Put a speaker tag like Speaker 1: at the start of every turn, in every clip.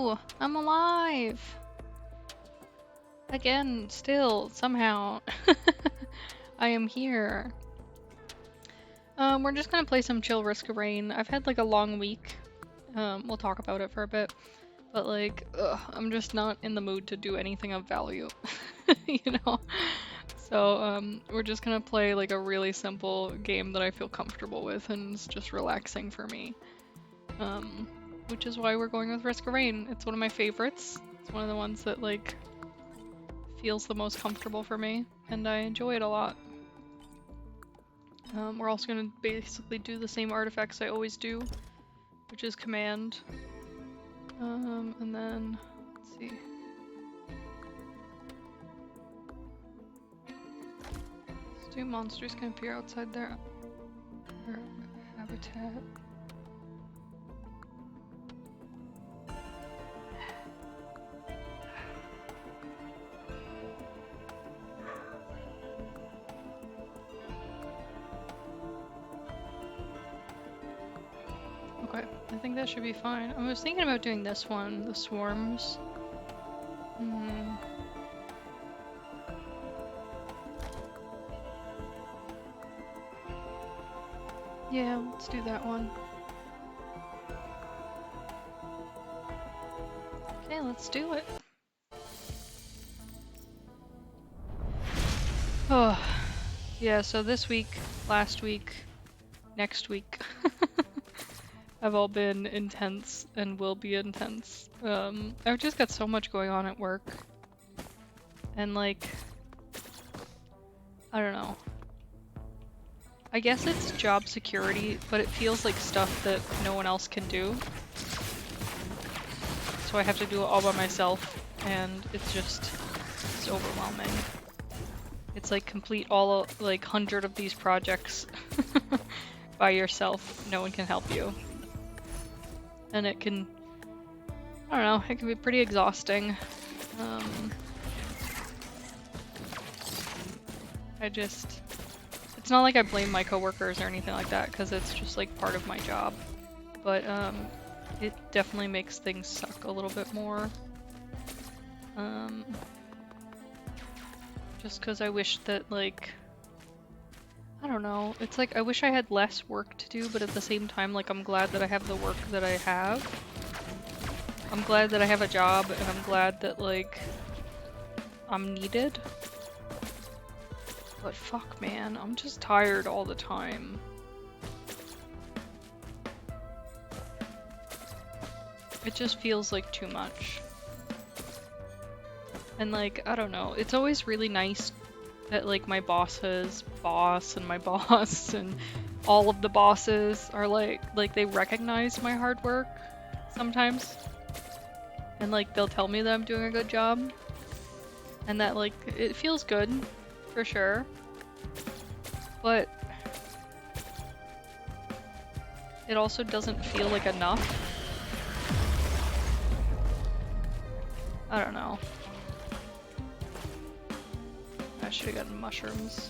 Speaker 1: Woo! I'm alive! Again, still, somehow. I am here. We're just gonna play some chill Risk of Rain. I've had like a long week. We'll talk about it for a bit. But like, I'm just not in the mood to do anything of value, you know? So, we're just gonna play like a really simple game that I feel comfortable with and it's just relaxing for me. Which is why we're going with Risk of Rain. It's one of my favorites. It's one of the ones that like feels the most comfortable for me and I enjoy it a lot. We're also gonna basically do the same artifacts I always do, which is command. And then, let's see. Let's do monsters can appear outside their habitat. Okay, I think that should be fine. I was thinking about doing this one, the swarms. Yeah, let's do that one. Okay, let's do it. Oh, yeah, so this week, last week, next week have all been intense and will be intense. I've just got so much going on at work. And like, I don't know. I guess it's job security, but it feels like stuff that no one else can do. So I have to do it all by myself, and it's overwhelming. It's like complete all like 100 of these projects by yourself. No one can help you. And it can, I don't know, it can be pretty exhausting. It's not like I blame my coworkers or anything like that, because it's just like part of my job. But it definitely makes things suck a little bit more. Just because I wish that like, I don't know, it's like I wish I had less work to do, but at the same time, like, I'm glad that I have the work that I have. I'm glad that I have a job, and I'm glad that like I'm needed. But fuck, man, I'm just tired all the time. It just feels like too much. And like, I don't know, it's always really nice that like my boss's boss and my boss and all of the bosses are like they recognize my hard work sometimes. And like they'll tell me that I'm doing a good job. And that like, it feels good, for sure. But it also doesn't feel like enough. I don't know. I should have gotten mushrooms.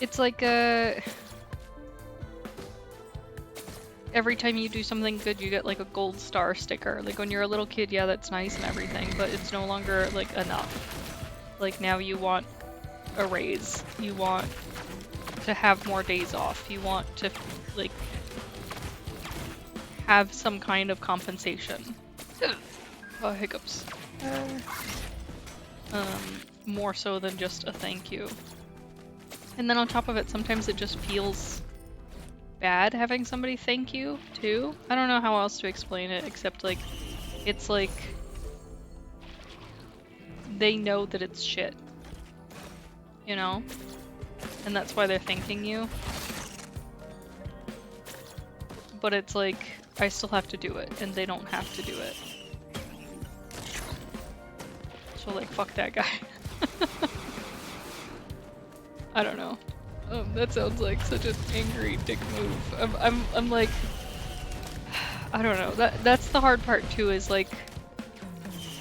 Speaker 1: It's like every time you do something good, you get like a gold star sticker. Like when you're a little kid, yeah, that's nice and everything, but it's no longer like enough. Like now you want a raise. You want to have more days off. You want to like have some kind of compensation. Oh, hiccups. More so than just a thank you. And then on top of it, sometimes it just feels bad having somebody thank you, too. I don't know how else to explain it, except like, it's like, they know that it's shit. You know? And that's why they're thanking you. But it's like, I still have to do it, and they don't have to do it. So like, fuck that guy. I don't know. That sounds like such an angry dick move. I'm like, I don't know. That's the hard part too, is like,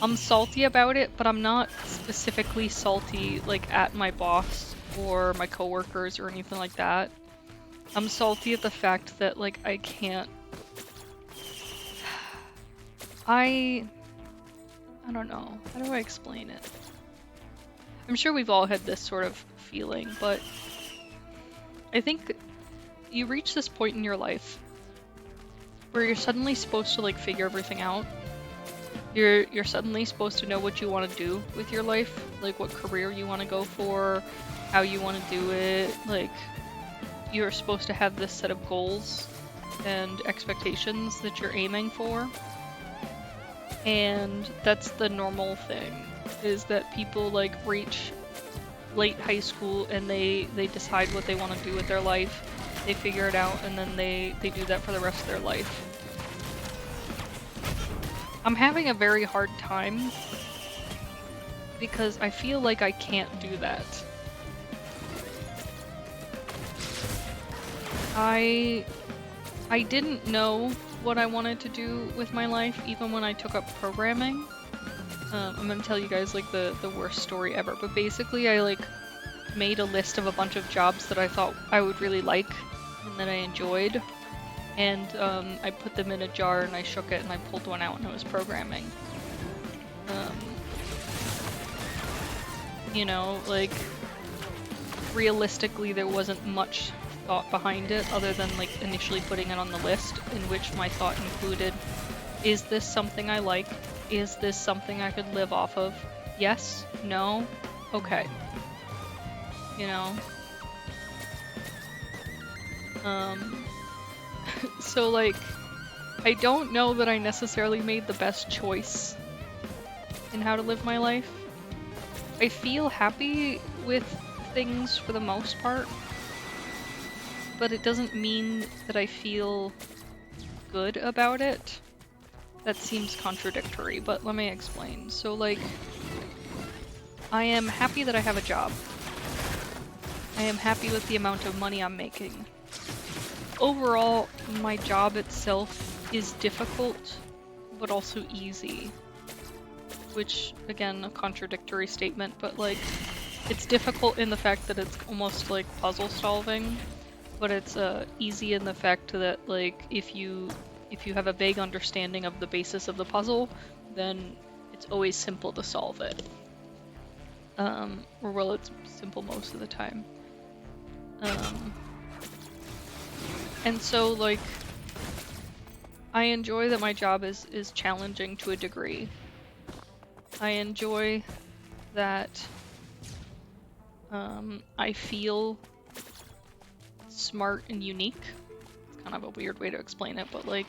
Speaker 1: I'm salty about it, but I'm not specifically salty like at my boss or my coworkers or anything like that. I'm salty at the fact that like I can't I don't know. How do I explain it? I'm sure we've all had this sort of feeling, but I think you reach this point in your life where you're suddenly supposed to like figure everything out. You're suddenly supposed to know what you want to do with your life, like what career you want to go for, how you want to do it. Like you're supposed to have this set of goals and expectations that you're aiming for. And that's the normal thing, is that people like reach late high school and they decide what they want to do with their life. They figure it out and then they do that for the rest of their life. I'm having a very hard time because I feel like I can't do that. I didn't know what I wanted to do with my life even when I took up programming. I'm gonna tell you guys like the worst story ever, but basically I like made a list of a bunch of jobs that I thought I would really like and that I enjoyed, and I put them in a jar and I shook it and I pulled one out and it was programming. You know, like realistically there wasn't much thought behind it other than like initially putting it on the list, in which my thought included, is this something I like? Is this something I could live off of? Yes? No? Okay. You know? So like, I don't know that I necessarily made the best choice in how to live my life. I feel happy with things for the most part, but it doesn't mean that I feel good about it. That seems contradictory, but let me explain. So like, I am happy that I have a job. I am happy with the amount of money I'm making. Overall, my job itself is difficult, but also easy. Which, again, a contradictory statement, but like, it's difficult in the fact that it's almost like puzzle solving, but it's easy in the fact that like, if you have a vague understanding of the basis of the puzzle, then it's always simple to solve it. Or well, it's simple most of the time. And so like, I enjoy that my job is challenging to a degree. I enjoy that I feel smart and unique. It's kind of a weird way to explain it, but like,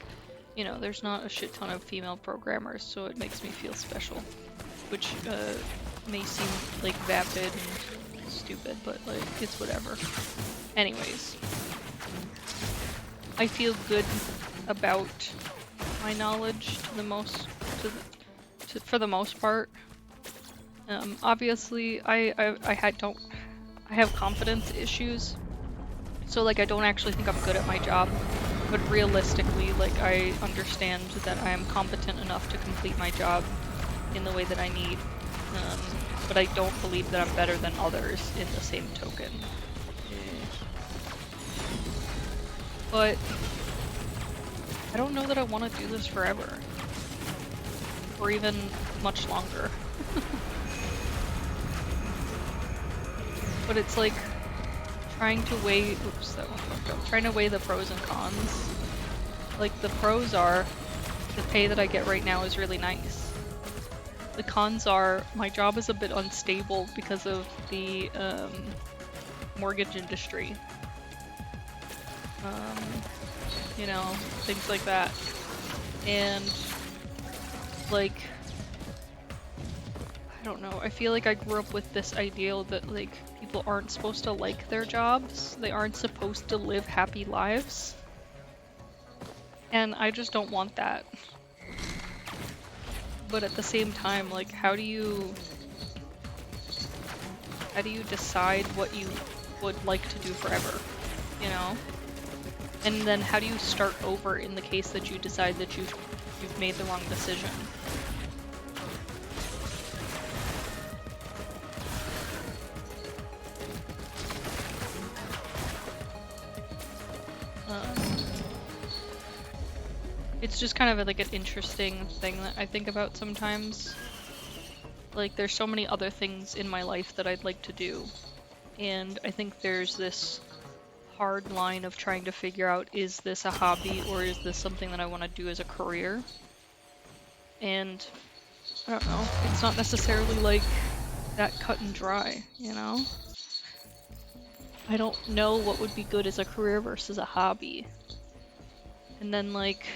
Speaker 1: you know, there's not a shit ton of female programmers, so it makes me feel special, which may seem like vapid and stupid, but like, it's whatever. Anyways, I feel good about my knowledge for the most part. Obviously, I have confidence issues, so like I don't actually think I'm good at my job, but realistically, like I understand that I am competent enough to complete my job in the way that I need, but I don't believe that I'm better than others in the same token. But I don't know that I want to do this forever, or even much longer. But it's like trying to weigh, oops, that one fucked up. Trying to weigh the pros and cons. Like the pros are, the pay that I get right now is really nice. The cons are, my job is a bit unstable because of the mortgage industry. You know, things like that. And like, I don't know, I feel like I grew up with this ideal that like people aren't supposed to like their jobs, they aren't supposed to live happy lives, and I just don't want that. But at the same time, like, how do you decide what you would like to do forever, you know? And then how do you start over in the case that you decide that you've made the wrong decision? it's just kind of like an interesting thing that I think about sometimes. Like, there's so many other things in my life that I'd like to do, and I think there's this hard line of trying to figure out, is this a hobby or is this something that I want to do as a career? And I don't know, it's not necessarily like that cut and dry, you know? I don't know what would be good as a career versus a hobby. And then, like,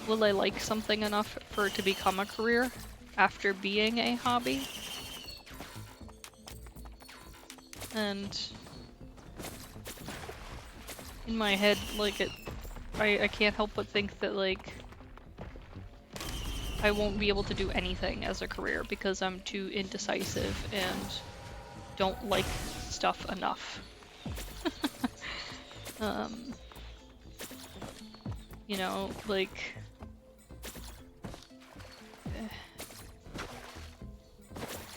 Speaker 1: will I like something enough for it to become a career after being a hobby? And in my head, like, I can't help but think that, like, I won't be able to do anything as a career because I'm too indecisive and don't like stuff enough. You know, like,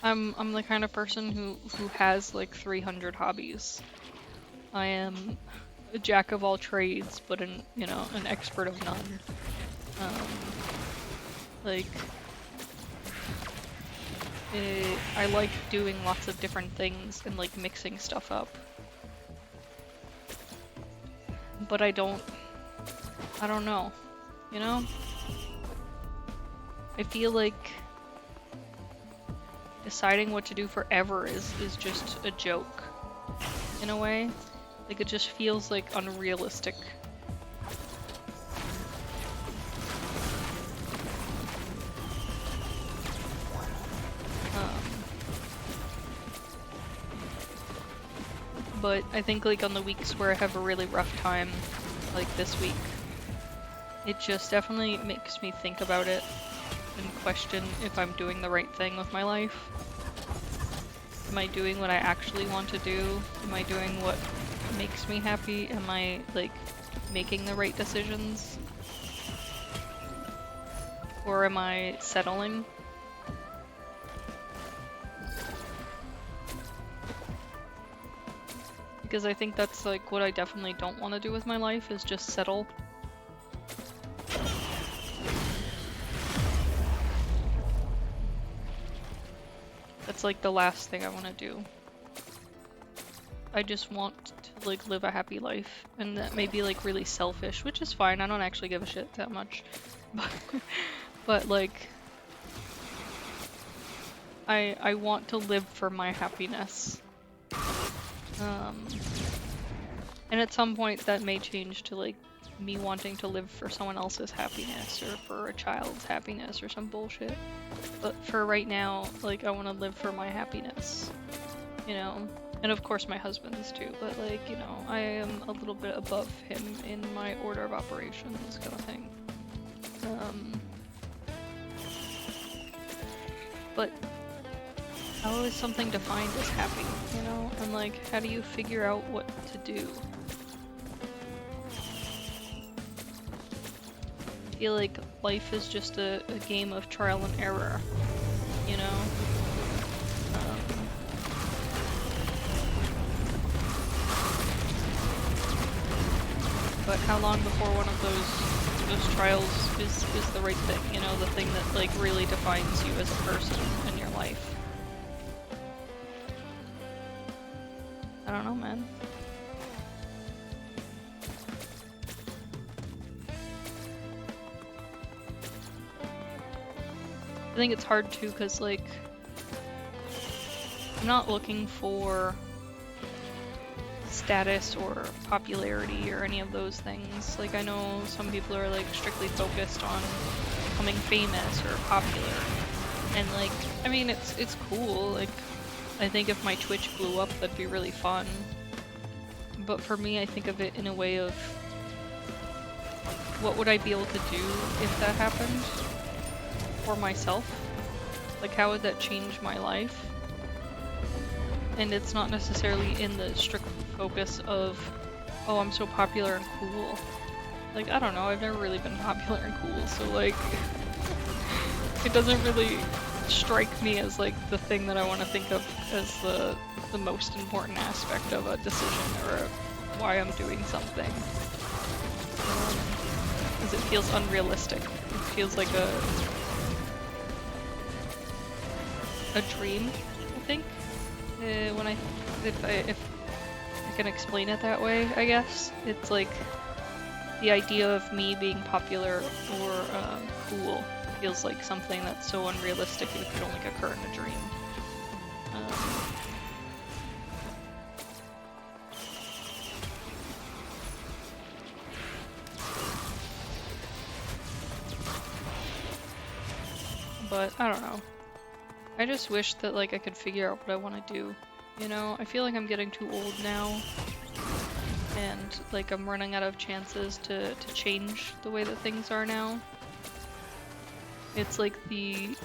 Speaker 1: I'm the kind of person who has like 300 hobbies. I am a jack of all trades, but an expert of none. Like, I like doing lots of different things and like mixing stuff up. But I don't know, you know? I feel like deciding what to do forever is just a joke, in a way. Like, it just feels like unrealistic. But I think, like, on the weeks where I have a really rough time, like this week, it just definitely makes me think about it and question if I'm doing the right thing with my life. Am I doing what I actually want to do? Am I doing what makes me happy? Am I, like, making the right decisions? Or am I settling? Because I think that's, like, what I definitely don't want to do with my life, is just settle. That's, like, the last thing I want to do. I just want to, like, live a happy life, and that may be, like, really selfish, which is fine. I don't actually give a shit that much. But like, I want to live for my happiness. And at some point that may change to, like, me wanting to live for someone else's happiness or for a child's happiness or some bullshit. But for right now, like, I want to live for my happiness, you know? And of course my husband's too, but, like, you know, I am a little bit above him in my order of operations kind of thing. But how is something defined as happy, you know? And, like, how do you figure out what to do? I feel like life is just a game of trial and error, you know? But how long before one of those trials is the right thing, you know? The thing that, like, really defines you as a person in your life. I don't know, man. I think it's hard too, because, like, I'm not looking for status or popularity or any of those things. Like, I know some people are, like, strictly focused on becoming famous or popular, and, like, I mean, it's cool. Like, I think if my Twitch blew up, that'd be really fun. But for me, I think of it in a way of, what would I be able to do if that happened for myself? Like, how would that change my life? And it's not necessarily in the strict focus of, oh, I'm so popular and cool. Like, I don't know, I've never really been popular and cool, so, like, it doesn't really strike me as, like, the thing that I want to think of as the most important aspect of a decision or why I'm doing something. Because it feels unrealistic. It feels like a dream, I think. If I can explain it that way, I guess. It's like the idea of me being popular or cool feels like something that's so unrealistic it could only occur in a dream. But I don't know. I just wish that like I could figure out what I want to do. You know, I feel like I'm getting too old now, and like I'm running out of chances to change the way that things are now. It's like the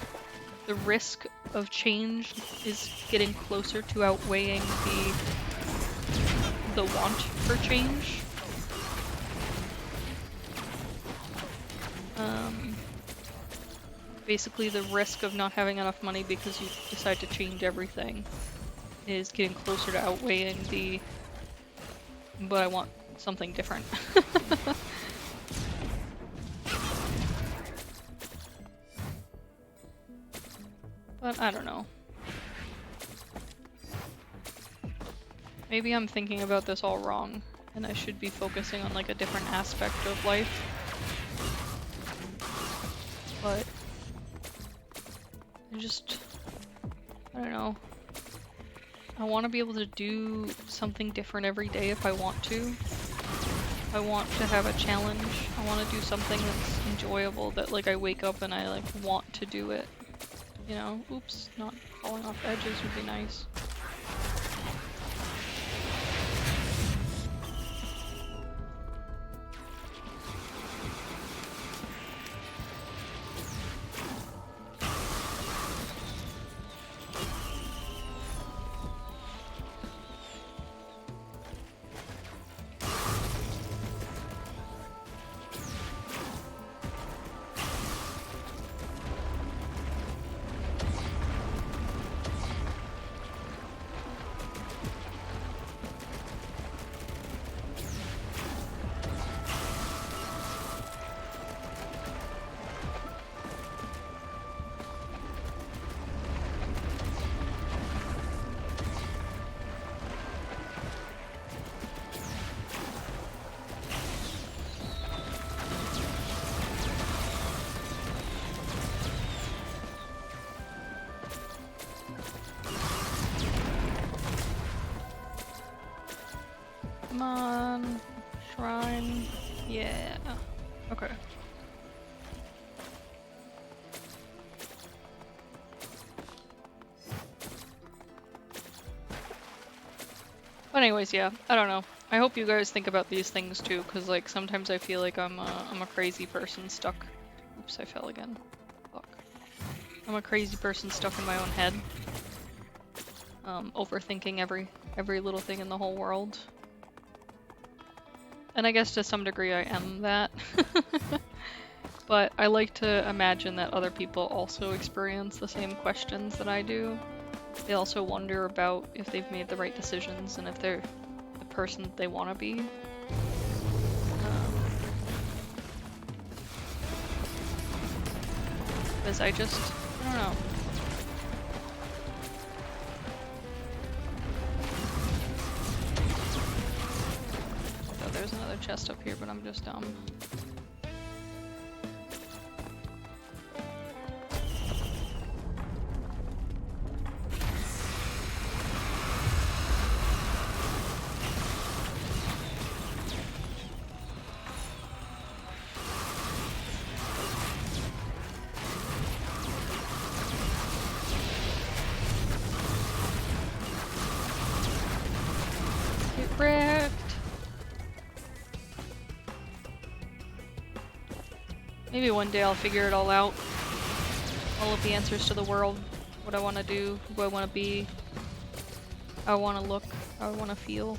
Speaker 1: risk of change is getting closer to outweighing the want for change. Basically the risk of not having enough money because you decide to change everything is getting closer to outweighing but I want something different. But I don't know. Maybe I'm thinking about this all wrong, and I should be focusing on like a different aspect of life. But I don't know. I want to be able to do something different every day if I want to. I want to have a challenge. I want to do something that's enjoyable, that like I wake up and I like want to do it. You know, oops, not falling off edges would be nice. Come on, shrine. Yeah. Okay. But anyways, yeah, I don't know. I hope you guys think about these things too, because like sometimes I feel like I'm a crazy person stuck. Oops, I fell again. Fuck. I'm a crazy person stuck in my own head, overthinking every little thing in the whole world. And I guess to some degree I am that. But I like to imagine that other people also experience the same questions that I do. They also wonder about if they've made the right decisions and if they're the person that they want to be. Because I don't know. Oh, there's another chest up here, but I'm just dumb. Wrecked. Maybe one day I'll figure it all out. All of the answers to the world. What I want to do, who I want to be, how I want to look, how I want to feel.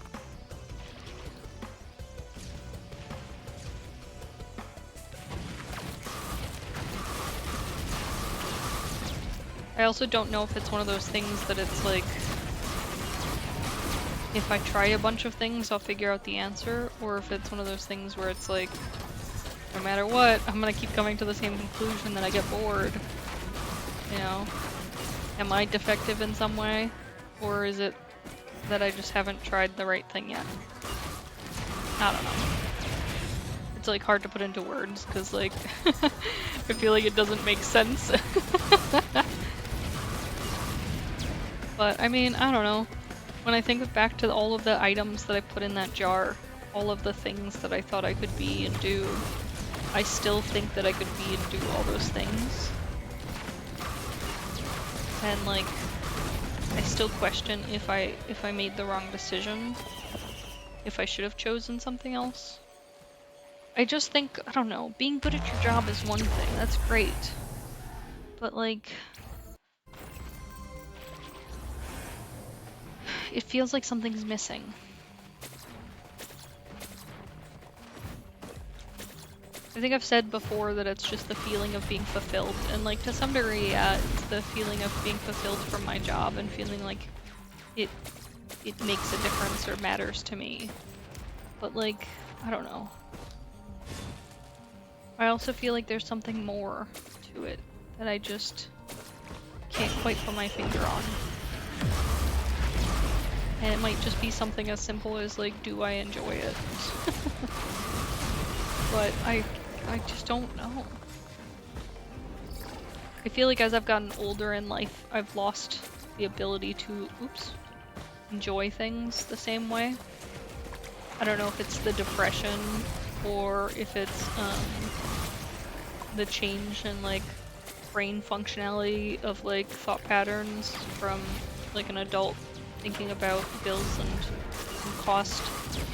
Speaker 1: I also don't know if it's one of those things that it's like, if I try a bunch of things, I'll figure out the answer, or if it's one of those things where it's like, no matter what, I'm gonna keep coming to the same conclusion that I get bored. You know? Am I defective in some way? Or is it that I just haven't tried the right thing yet? I don't know. It's like hard to put into words because like I feel like it doesn't make sense. But I mean, I don't know. When I think back to all of the items that I put in that jar, all of the things that I thought I could be and do, I still think that I could be and do all those things. And like, I still question if I made the wrong decision, if I should have chosen something else. I just think, I don't know, being good at your job is one thing, that's great. But like, it feels like something's missing. I think I've said before that it's just the feeling of being fulfilled, and like to some degree, yeah, it's the feeling of being fulfilled from my job and feeling like it makes a difference or matters to me. But like, I don't know. I also feel like there's something more to it that I just can't quite put my finger on. And it might just be something as simple as like, do I enjoy it? But I just don't know. I feel like as I've gotten older in life, I've lost the ability to, enjoy things the same way. I don't know if it's the depression or if it's the change in like brain functionality of like thought patterns from like an adult thinking about bills and cost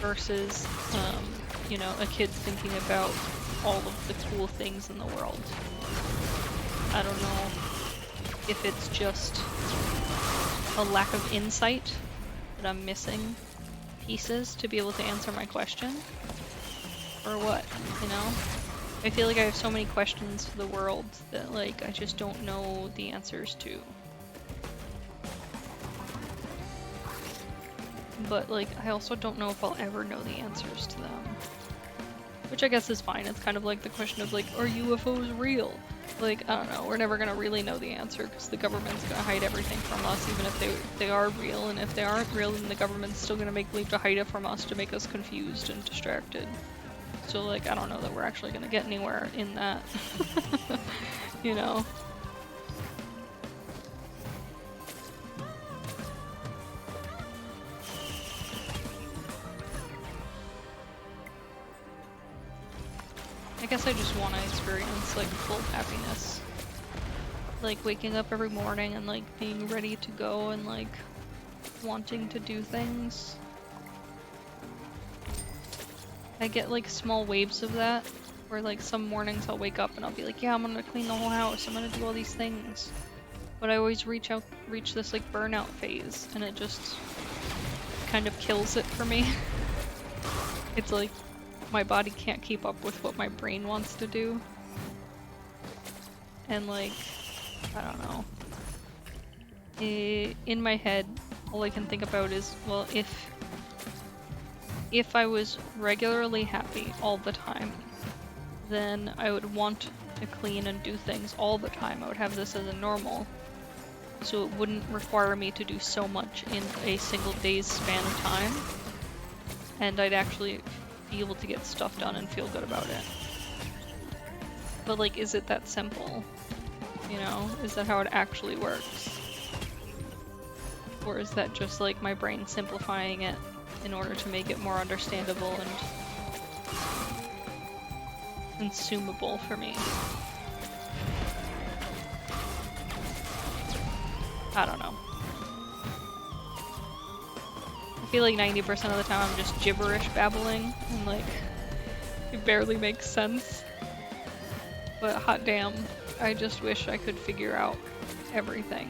Speaker 1: versus you know, a kid thinking about all of the cool things in the world. I don't know if it's just a lack of insight that I'm missing pieces to be able to answer my question, or what, you know? I feel like I have so many questions for the world that like I just don't know the answers to. But like I also don't know if I'll ever know the answers to them. Which I guess is fine. It's kind of like the question of like, are UFOs real? Like, I don't know, we're never gonna really know the answer because the government's gonna hide everything from us even if they are real, and if they aren't real then the government's still gonna make believe to hide it from us to make us confused and distracted. So like, I don't know that we're actually gonna get anywhere in that. You know? I guess I just want to experience like full happiness. Like waking up every morning and like being ready to go and like wanting to do things. I get like small waves of that where like some mornings I'll wake up and I'll be like, yeah, I'm gonna clean the whole house, I'm gonna do all these things. But I always reach this like burnout phase and it just kind of kills it for me. It's like my body can't keep up with what my brain wants to do. And like, I don't know. In my head, all I can think about is, well, if I was regularly happy all the time, then I would want to clean and do things all the time. I would have this as a normal. So it wouldn't require me to do so much in a single day's span of time. And I'd actually be able to get stuff done and feel good about it. But like, is it that simple? You know, is that how it actually works? Or is that just like my brain simplifying it in order to make it more understandable and consumable for me? I don't know. I feel like 90% of the time I'm just gibberish babbling and like it barely makes sense. But hot damn, I just wish I could figure out everything.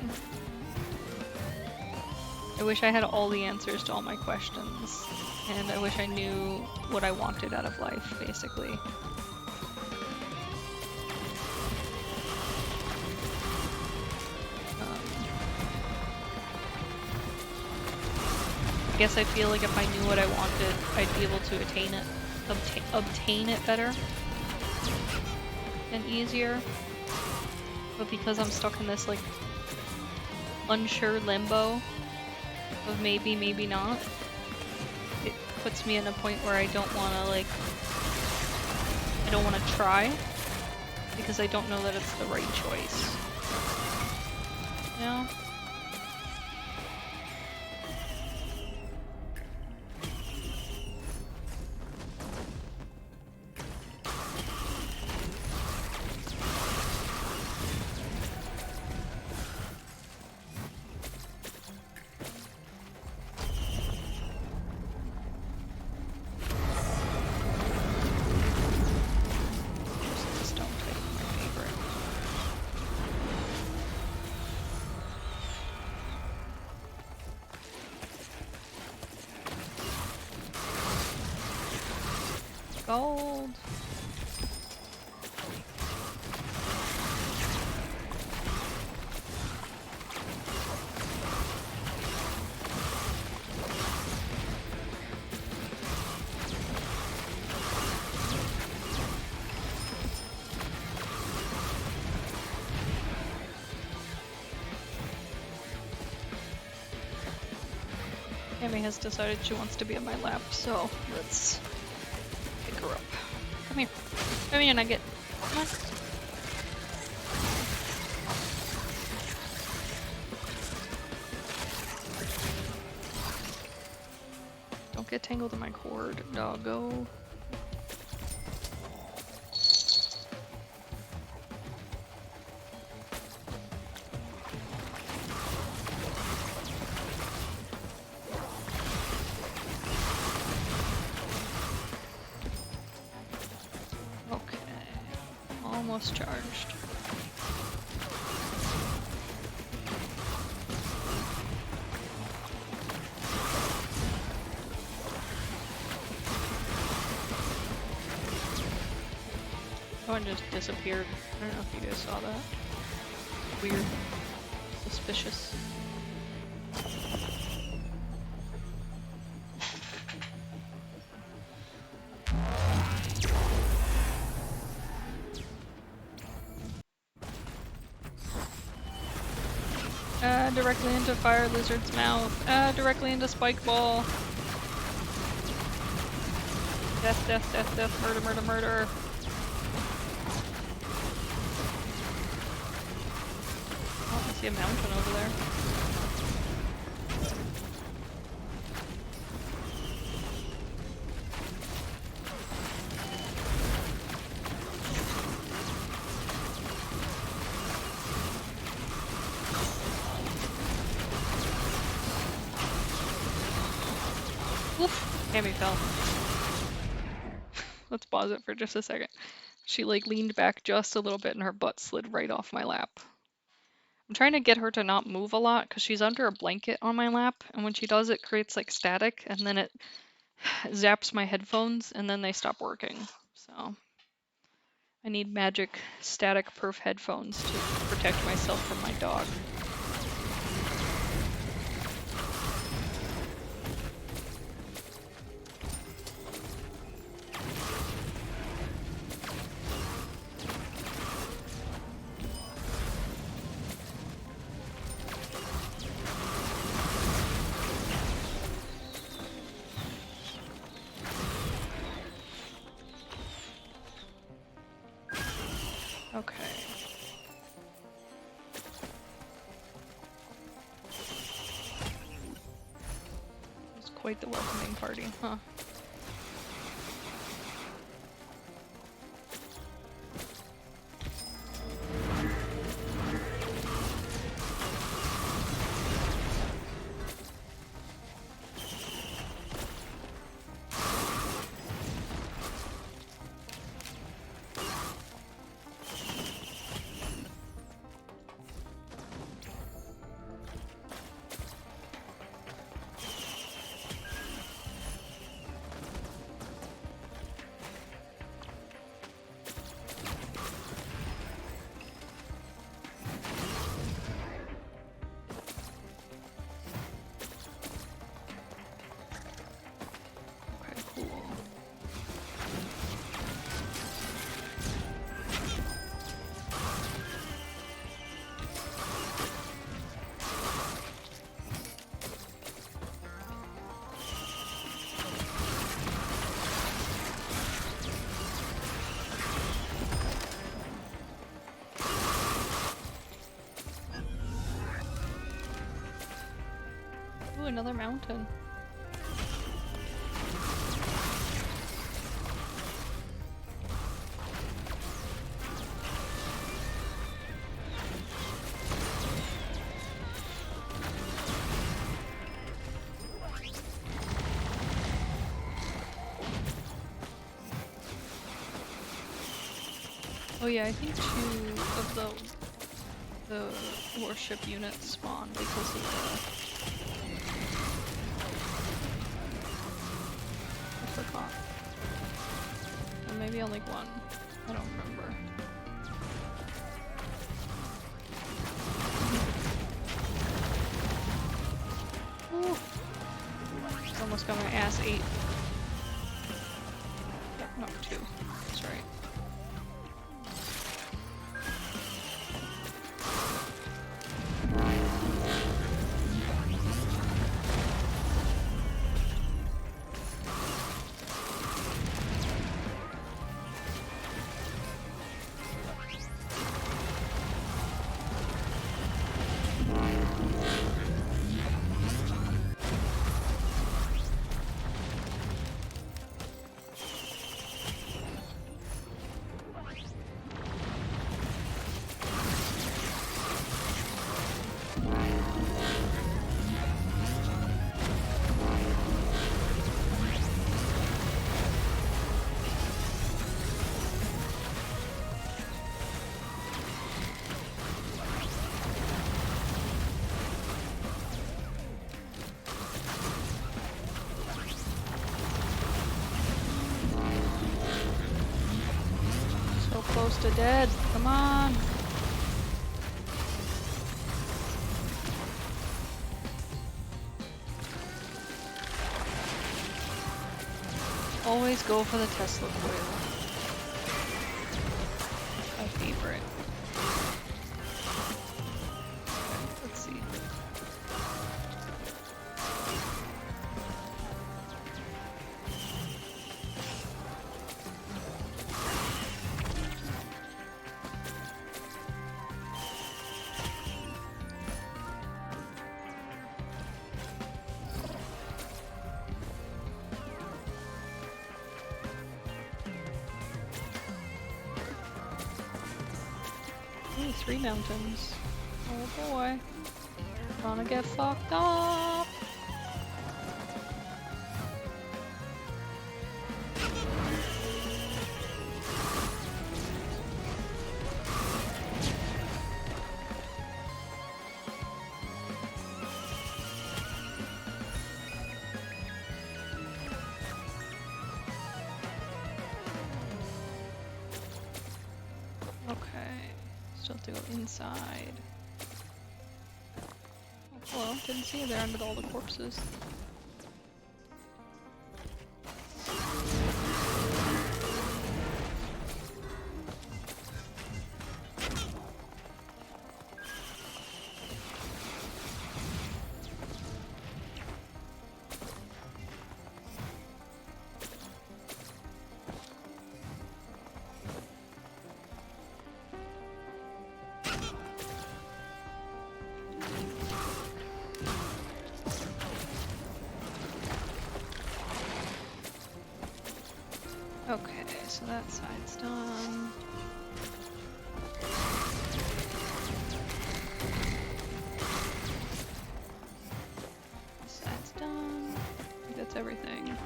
Speaker 1: I wish I had all the answers to all my questions, and I wish I knew what I wanted out of life, basically. I guess I feel like if I knew what I wanted, I'd be able to obtain it better. and easier. But because I'm stuck in this, like, unsure limbo of maybe, maybe not, it puts me in a point where I don't want to, like, I don't want to try, because I don't know that it's the right choice. You know? Gold. Amy has decided she wants to be in my lap, so let's pick her up. Come here. Come here, Nugget. Come on. Don't get tangled in my cord, doggo. Almost charged. One just disappeared. I don't know if you guys saw that. Weird. Suspicious. Directly into fire lizard's mouth. Directly into spike ball. Death, death, death, death, murder, murder, murder. Oh, I see a mountain over there. Amy fell. Let's pause it for just a second. She like leaned back just a little bit and her butt slid right off my lap. I'm trying to get her to not move a lot because she's under a blanket on my lap, and when she does it creates like static and then it zaps my headphones and then they stop working. So I need magic static proof headphones to protect myself from my dog. Okay. It's quite the welcoming party, huh? another mountain. Oh yeah, I think 2 of the warship units spawn because of I forgot. Or maybe only 1. I don't remember. Ooh. Almost got my ass ate. Yep, no, 2. That's right. Close to dead. Come on. Always go for the Tesla coil. My favorite. Let's see. Ooh, 3 mountains. Oh boy. Gonna get fucked up. Okay. Still have to go inside. Oh, hello. Didn't see you there under all the corpses. Okay, so that side's done. This side's done. I think that's everything.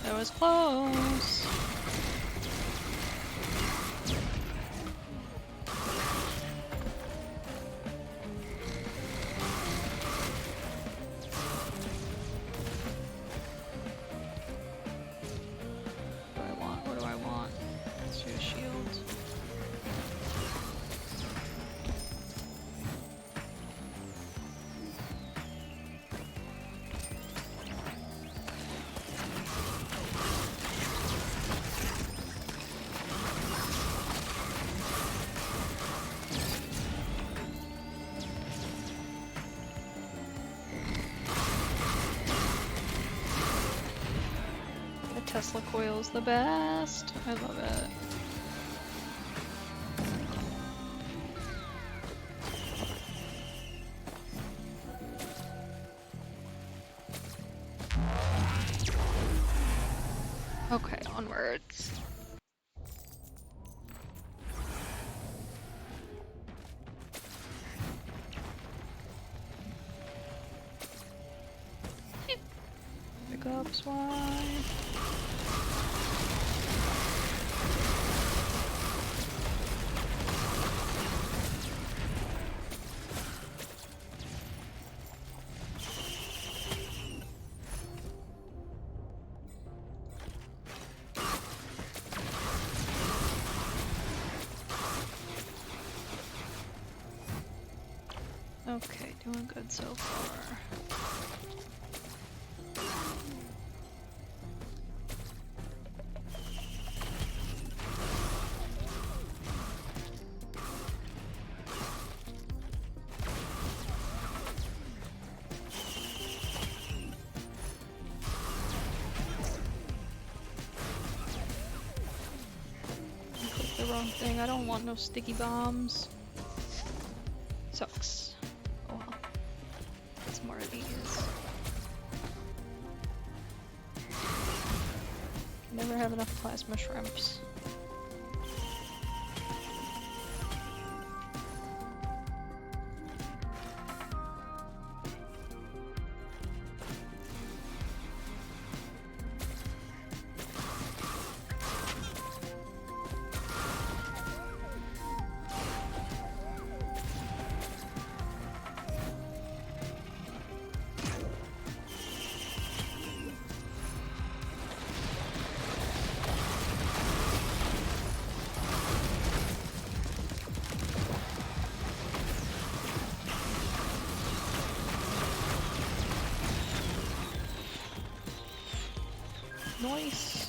Speaker 1: That was close. Tesla coil's the best. I love it. Okay, onwards. Pick up swine. Okay, doing good so far. I clicked the wrong thing. I don't want no sticky bombs. Sucks. Oh well. Get some more of these. Never have enough plasma shrimps. Nice.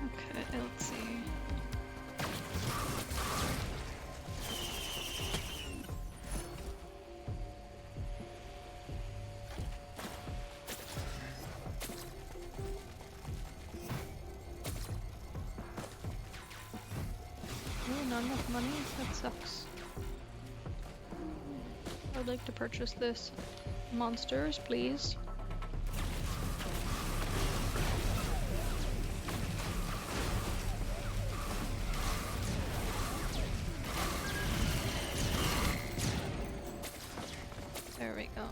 Speaker 1: Okay, let's see. Really not enough money? That sucks. I would like to purchase this. Monsters, please. There we go.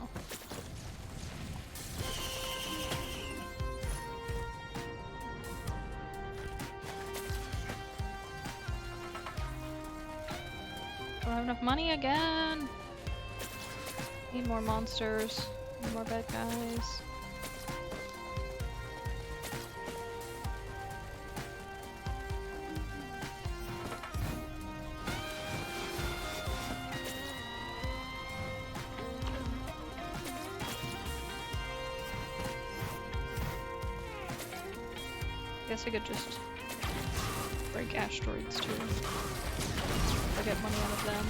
Speaker 1: Don't have enough money again. Need more monsters. Need more bad guys. Guess I could just break asteroids too. Or get money out of them.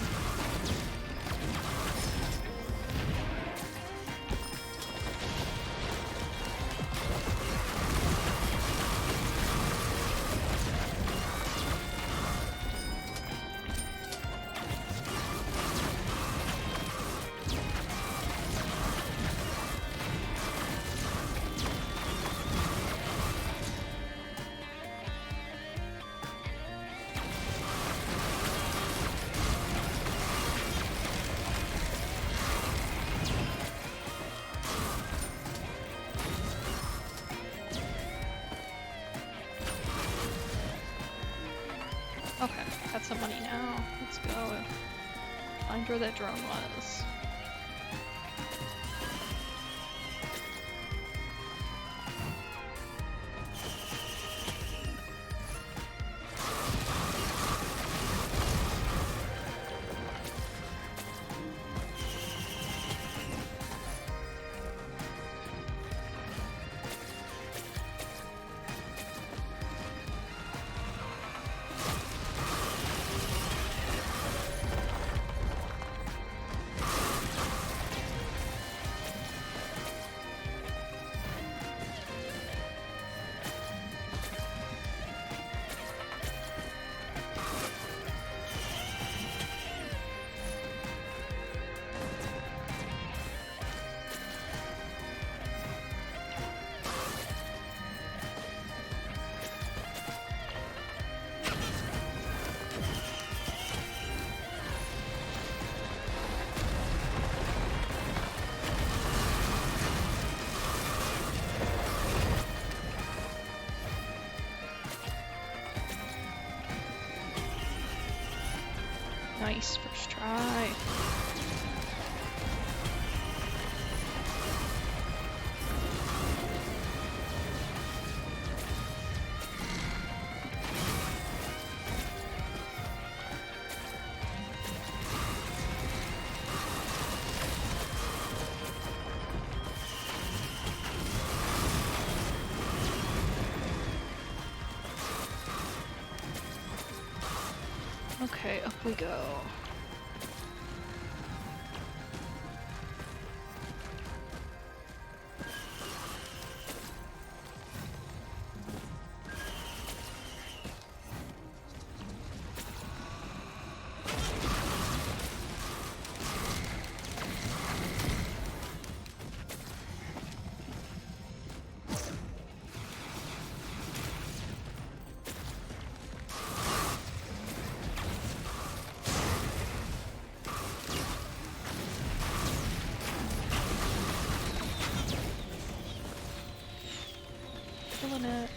Speaker 1: Okay, got some money now. Let's go find where that drone was. Nice, first try. Okay, up we go. Killing it.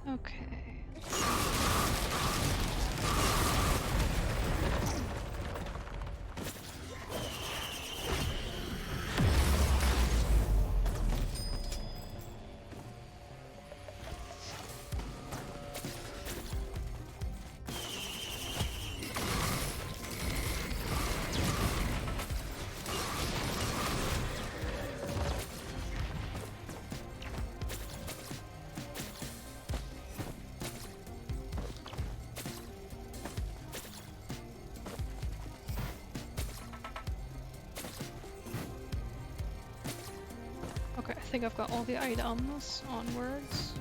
Speaker 1: Okay. Okay, I think I've got all the items. Onwards.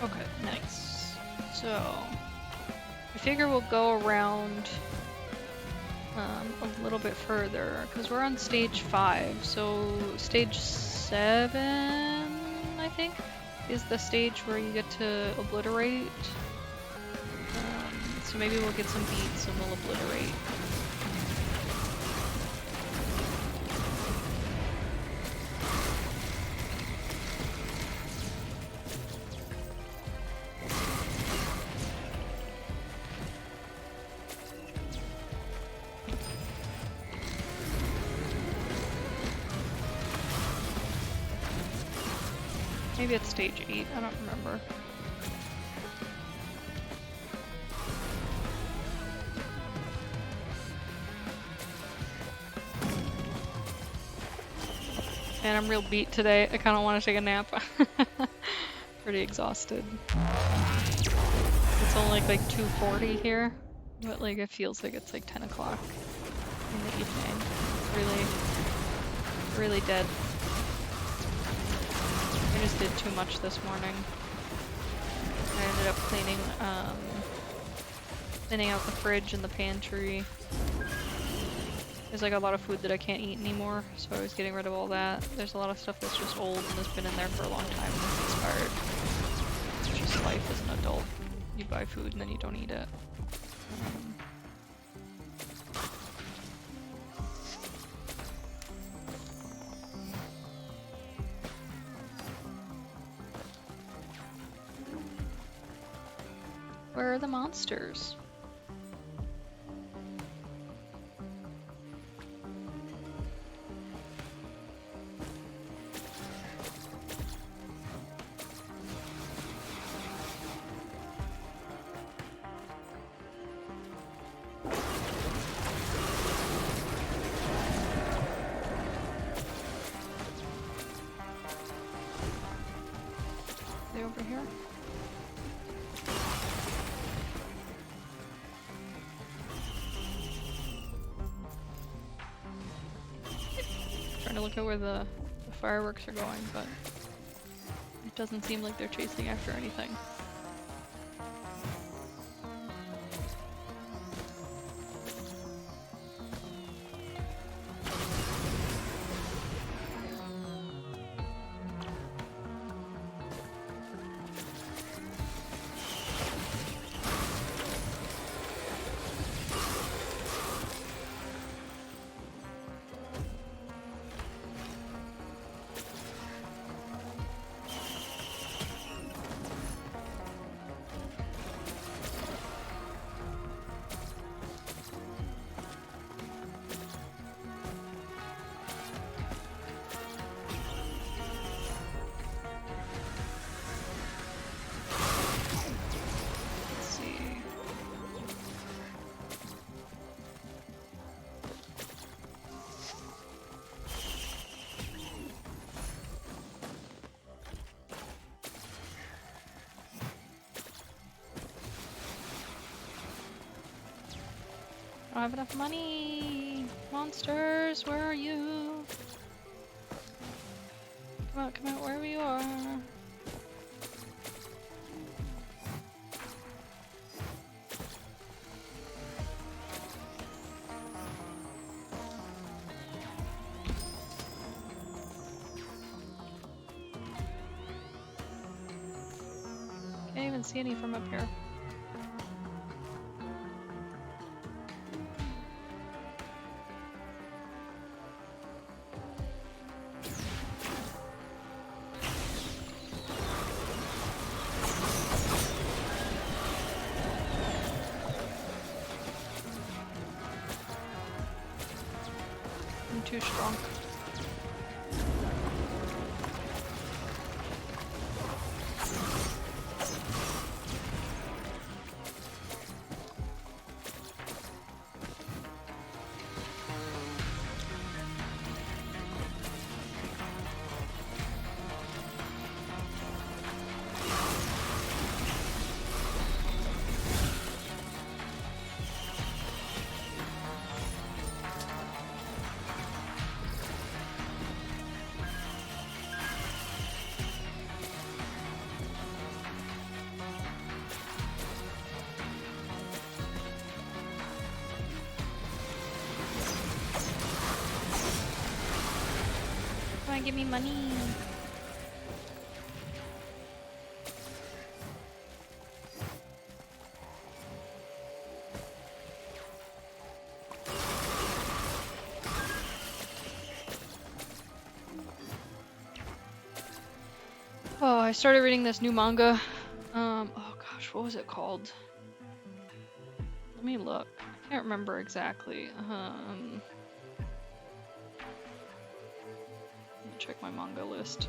Speaker 1: Okay, nice. So, I figure we'll go around a little bit further, because we're on stage 5, so stage 7, I think, is the stage where you get to obliterate. So maybe we'll get some beats and we'll obliterate. Maybe it's stage 8, I don't remember. And I'm real beat today. I kind of want to take a nap. Pretty exhausted. It's only like 2:40 here, but like it feels like it's like 10 o'clock in the evening. It's really dead. I just did too much this morning. I ended up cleaning out the fridge and the pantry. There's like a lot of food that I can't eat anymore, so I was getting rid of all that. There's a lot of stuff that's just old and has been in there for a long time and it's expired. It's just life as an adult. You buy food and then you don't eat it. Where are the monsters? They over here? Trying to look at where the fireworks are going, but it doesn't seem like they're chasing after anything. I don't have enough money! Monsters, where are you? Come out, wherever you are. Can't even see any from up here. I'm too strong. Give me money. Oh, I started reading this new manga. Oh gosh, what was it called? Let me look. I can't remember exactly. Check my manga list.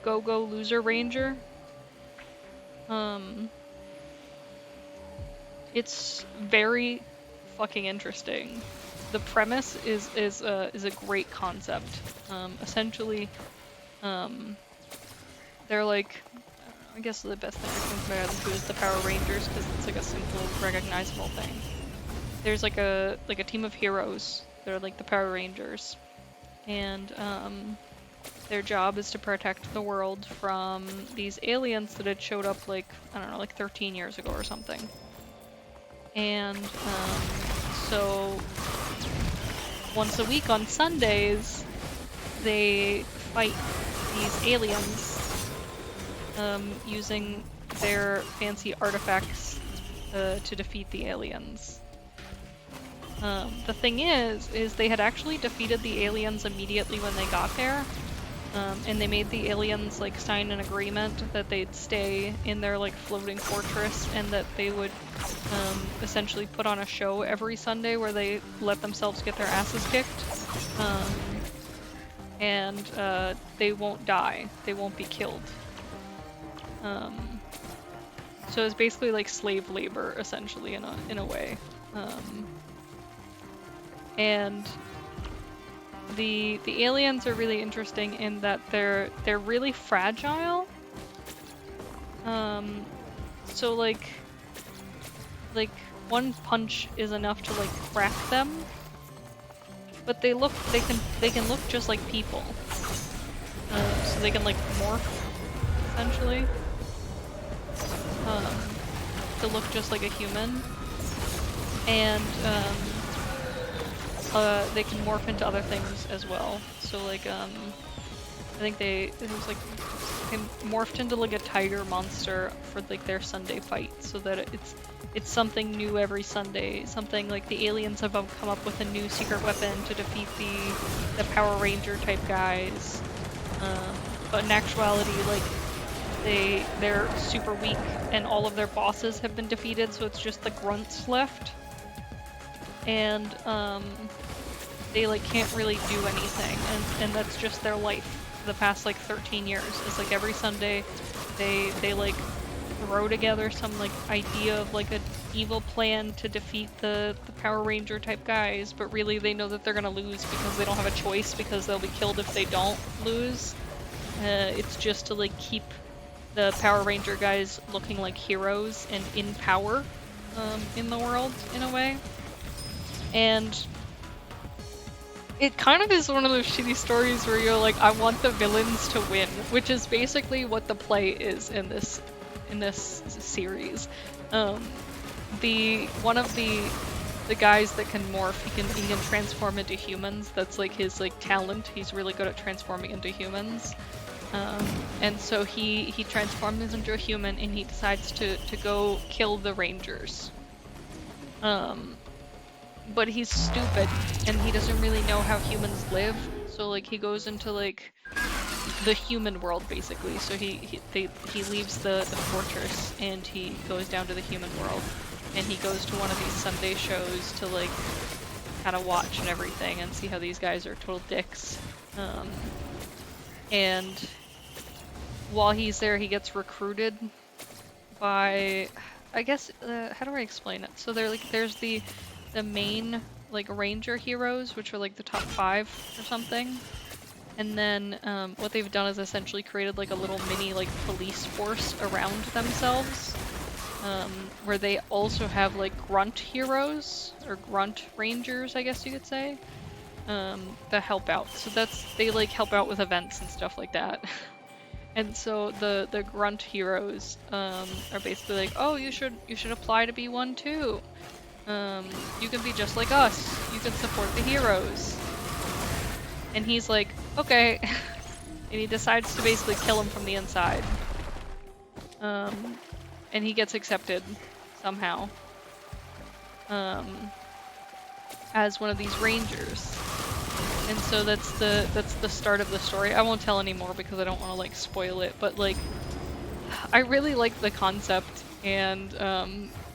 Speaker 1: Go Loser Ranger. It's very fucking interesting. The premise is a great concept. Essentially, they're like, I guess the best thing I can compare them to is the Power Rangers, because it's like a simple, recognizable thing. There's like a team of heroes. They're like the Power Rangers, and their job is to protect the world from these aliens that had showed up like, I don't know, like 13 years ago or something. And so once a week on Sundays, they fight these aliens using their fancy artifacts to defeat the aliens. The thing is they had actually defeated the aliens immediately when they got there, and they made the aliens like sign an agreement that they'd stay in their like floating fortress, and that they would essentially put on a show every Sunday where they let themselves get their asses kicked, and they won't die, they won't be killed. So it's basically like slave labor, essentially, in a way. And the aliens are really interesting in that they're really fragile. So like one punch is enough to like crack them, but they can look just like people. So they can like morph, essentially, to look just like a human, and they can morph into other things as well. So like I think they morphed into like a tiger monster for like their Sunday fight, so that it's something new every Sunday. Something like the aliens have come up with a new secret weapon to defeat the Power Ranger type guys. But in actuality, like they're super weak, and all of their bosses have been defeated, so it's just the grunts left. And they like can't really do anything, and that's just their life for the past like 13 years. It's like every Sunday they like throw together some like idea of like an evil plan to defeat the Power Ranger type guys, but really they know that they're gonna lose because they don't have a choice, because they'll be killed if they don't lose. It's just to like keep the Power Ranger guys looking like heroes and in power in the world, in a way. And it kind of is one of those shitty stories where you're like, I want the villains to win, which is basically what the play is in this series. One of the guys that can morph, he can transform into humans. That's like his like talent. He's really good at transforming into humans. And so he transforms into a human, and he decides to go kill the Rangers. But he's stupid, and he doesn't really know how humans live, so like he goes into like the human world, basically. So he leaves the fortress, and he goes down to the human world, and he goes to one of these Sunday shows to like kind of watch and everything and see how these guys are total dicks. And while he's there, he gets recruited by, I guess, how do I explain it? So they're like, there's the main like Ranger heroes, which are like the top 5 or something. And then what they've done is essentially created like a little mini like police force around themselves, where they also have like grunt heroes, or grunt rangers, I guess you could say, that help out. So they like help out with events and stuff like that. And so the grunt heroes are basically like, oh, you should apply to be one too. You can be just like us. You can support the heroes. And he's like, okay. And he decides to basically kill him from the inside. And he gets accepted somehow as one of these Rangers. And so that's the start of the story. I won't tell any more because I don't want to like spoil it, but like I really like the concept, and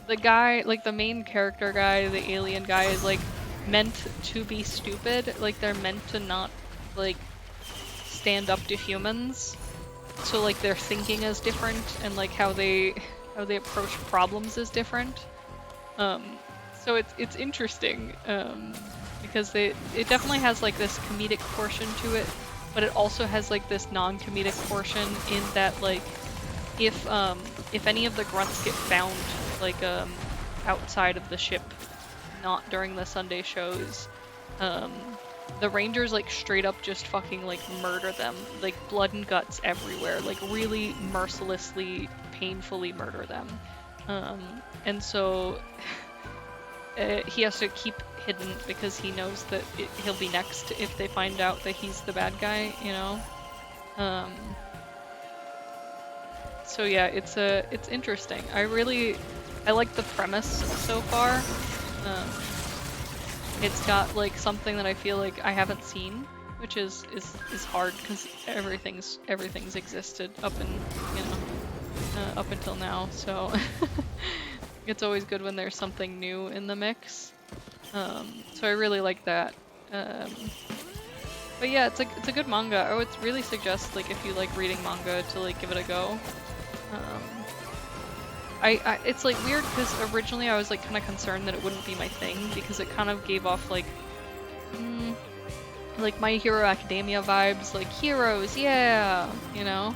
Speaker 1: the guy, like the main character guy, the alien guy, is like meant to be stupid. Like they're meant to not like stand up to humans. So like their thinking is different, and like how they approach problems is different. So it's interesting because it definitely has like this comedic portion to it, but it also has like this non-comedic portion in that like if any of the grunts get found like outside of the ship, not during the Sunday shows, the Rangers like straight up just fucking like murder them, like blood and guts everywhere, like really mercilessly, painfully murder them. And so he has to keep hidden because he knows that he'll be next if they find out that he's the bad guy, you know? So yeah, it's interesting. I like the premise so far. It's got like something that I feel like I haven't seen, which is hard because everything's existed up up until now. So it's always good when there's something new in the mix. So I really like that. But yeah, it's a good manga. I would really suggest like if you like reading manga to like give it a go. It's like weird because originally I was like kind of concerned that it wouldn't be my thing because it kind of gave off like My Hero Academia vibes, like heroes, yeah, you know?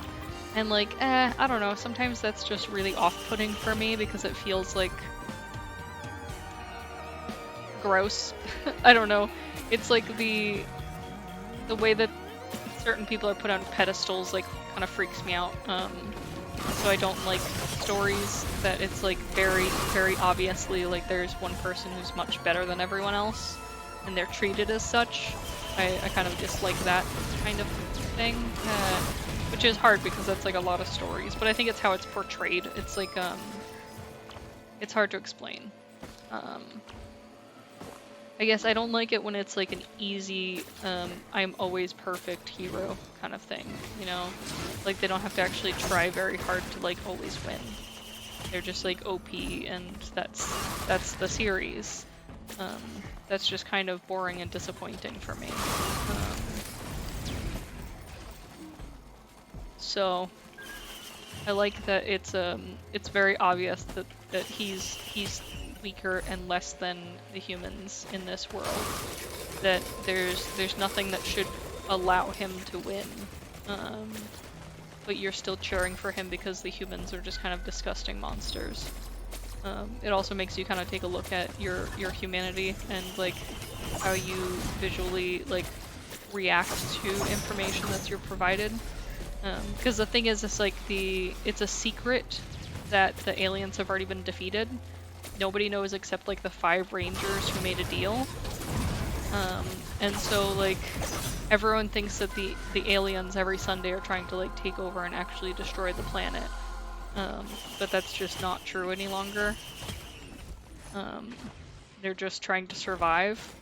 Speaker 1: And like, I don't know, sometimes that's just really off-putting for me because it feels like gross. I don't know. It's like the way that certain people are put on pedestals like kind of freaks me out. So I don't like stories that it's like very, very obviously like there's one person who's much better than everyone else and they're treated as such. I kind of dislike that kind of thing, which is hard because that's like a lot of stories, but I think it's how it's portrayed. It's like, it's hard to explain. I guess I don't like it when it's like an easy, I'm always perfect hero kind of thing, you know? Like they don't have to actually try very hard to like always win. They're just like OP and that's the series. That's just kind of boring and disappointing for me. So I like that it's very obvious that he's weaker and less than the humans in this world. That there's nothing that should allow him to win. But you're still cheering for him because the humans are just kind of disgusting monsters. It also makes you kind of take a look at your humanity and like how you visually like react to information that's you're provided. Because the thing is, it's like it's a secret that the aliens have already been defeated. Nobody knows except like the 5 rangers who made a deal. And so like everyone thinks that the aliens every Sunday are trying to like take over and actually destroy the planet. But that's just not true any longer. They're just trying to survive.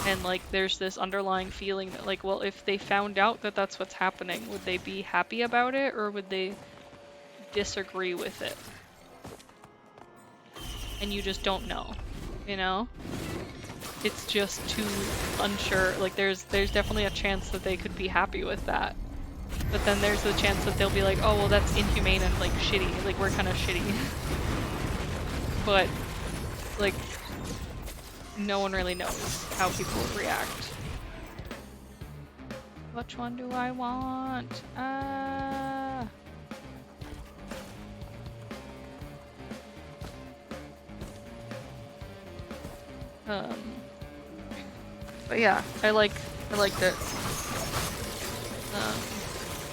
Speaker 1: And like there's this underlying feeling that like, well, if they found out that that's what's happening, would they be happy about it or would they disagree with it? And you just don't know, you know? It's just too unsure. Like there's definitely a chance that they could be happy with that. But then there's the chance that they'll be like, oh, well, that's inhumane and like shitty. Like we're kind of shitty. But like no one really knows how people would react. Which one do I want? But yeah, I liked it.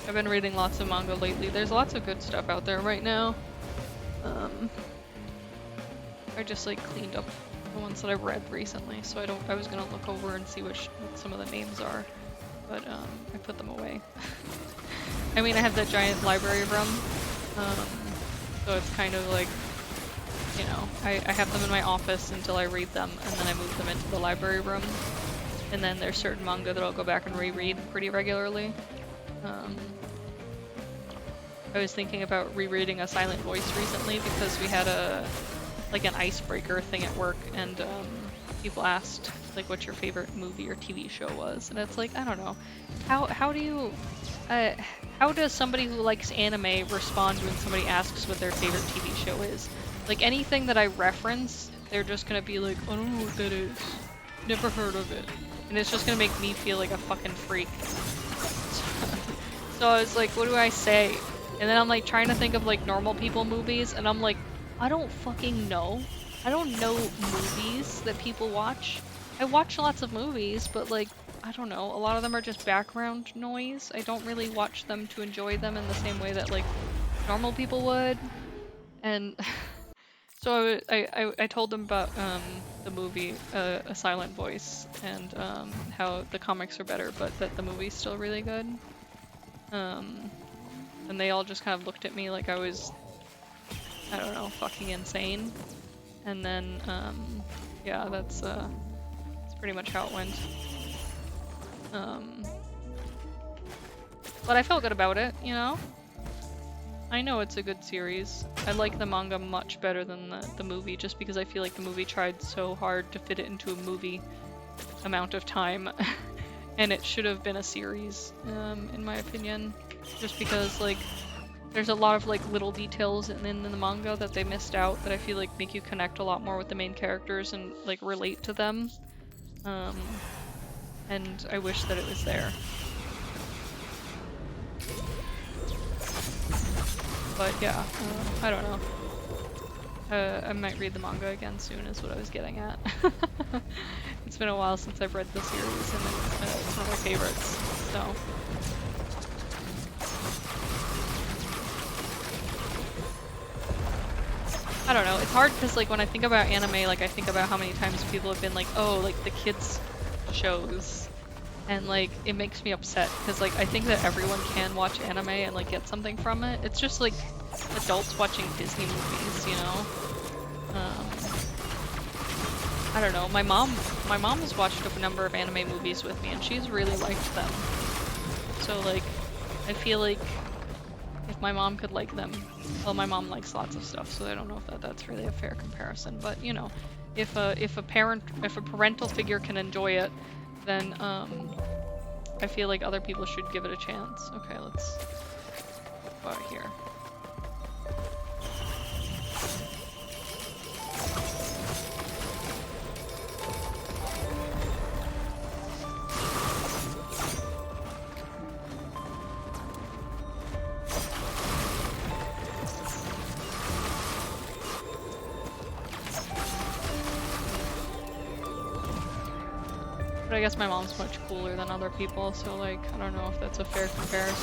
Speaker 1: I've been reading lots of manga lately. There's lots of good stuff out there right now. I just like cleaned up the ones that I've read recently, so I was gonna look over and see what some of the names are, but I put them away. I mean, I have that giant library room, so it's kind of like, you know, I have them in my office until I read them, and then I move them into the library room. And then there's certain manga that I'll go back and reread pretty regularly. I was thinking about rereading A Silent Voice recently because we had an icebreaker thing at work, and people asked like what your favorite movie or TV show was, and it's like, I don't know, how does somebody who likes anime respond when somebody asks what their favorite TV show is? Like anything that I reference they're just gonna be like, I don't know what that is. Never heard of it. And it's just gonna make me feel like a fucking freak. So I was like, what do I say? And then I'm like trying to think of like normal people movies, and I'm like, I don't fucking know. I don't know movies that people watch. I watch lots of movies, but like, I don't know. A lot of them are just background noise. I don't really watch them to enjoy them in the same way that like normal people would. And so I told them about the movie A Silent Voice, and how the comics are better, but that the movie's still really good. And they all just kind of looked at me like I was, I don't know, fucking insane. And then yeah, that's pretty much how it went. But I felt good about it, you know? I know it's a good series. I like the manga much better than the movie, just because I feel like the movie tried so hard to fit it into a movie amount of time. And it should have been a series, in my opinion. Just because, like, there's a lot of, like, little details in the manga that they missed out that I feel like make you connect a lot more with the main characters and, like, relate to them. And I wish that it was there. But yeah, I don't know. I might read the manga again soon is what I was getting at. It's been a while since I've read the series, and it's one of my favorites, so. I don't know, it's hard because like when I think about anime, like I think about how many times people have been like, oh, like the kids shows. And like, it makes me upset because like I think that everyone can watch anime and like get something from it. It's just like adults watching Disney movies, you know? I don't know, my mom has watched a number of anime movies with me and she's really liked them. So like, I feel like if my mom could like them, well, my mom likes lots of stuff, so I don't know if that's really a fair comparison, but you know, if a parental figure can enjoy it, then I feel like other people should give it a chance. Okay, let's go out here. But I guess my mom's much cooler than other people, so like, I don't know if that's a fair comparison.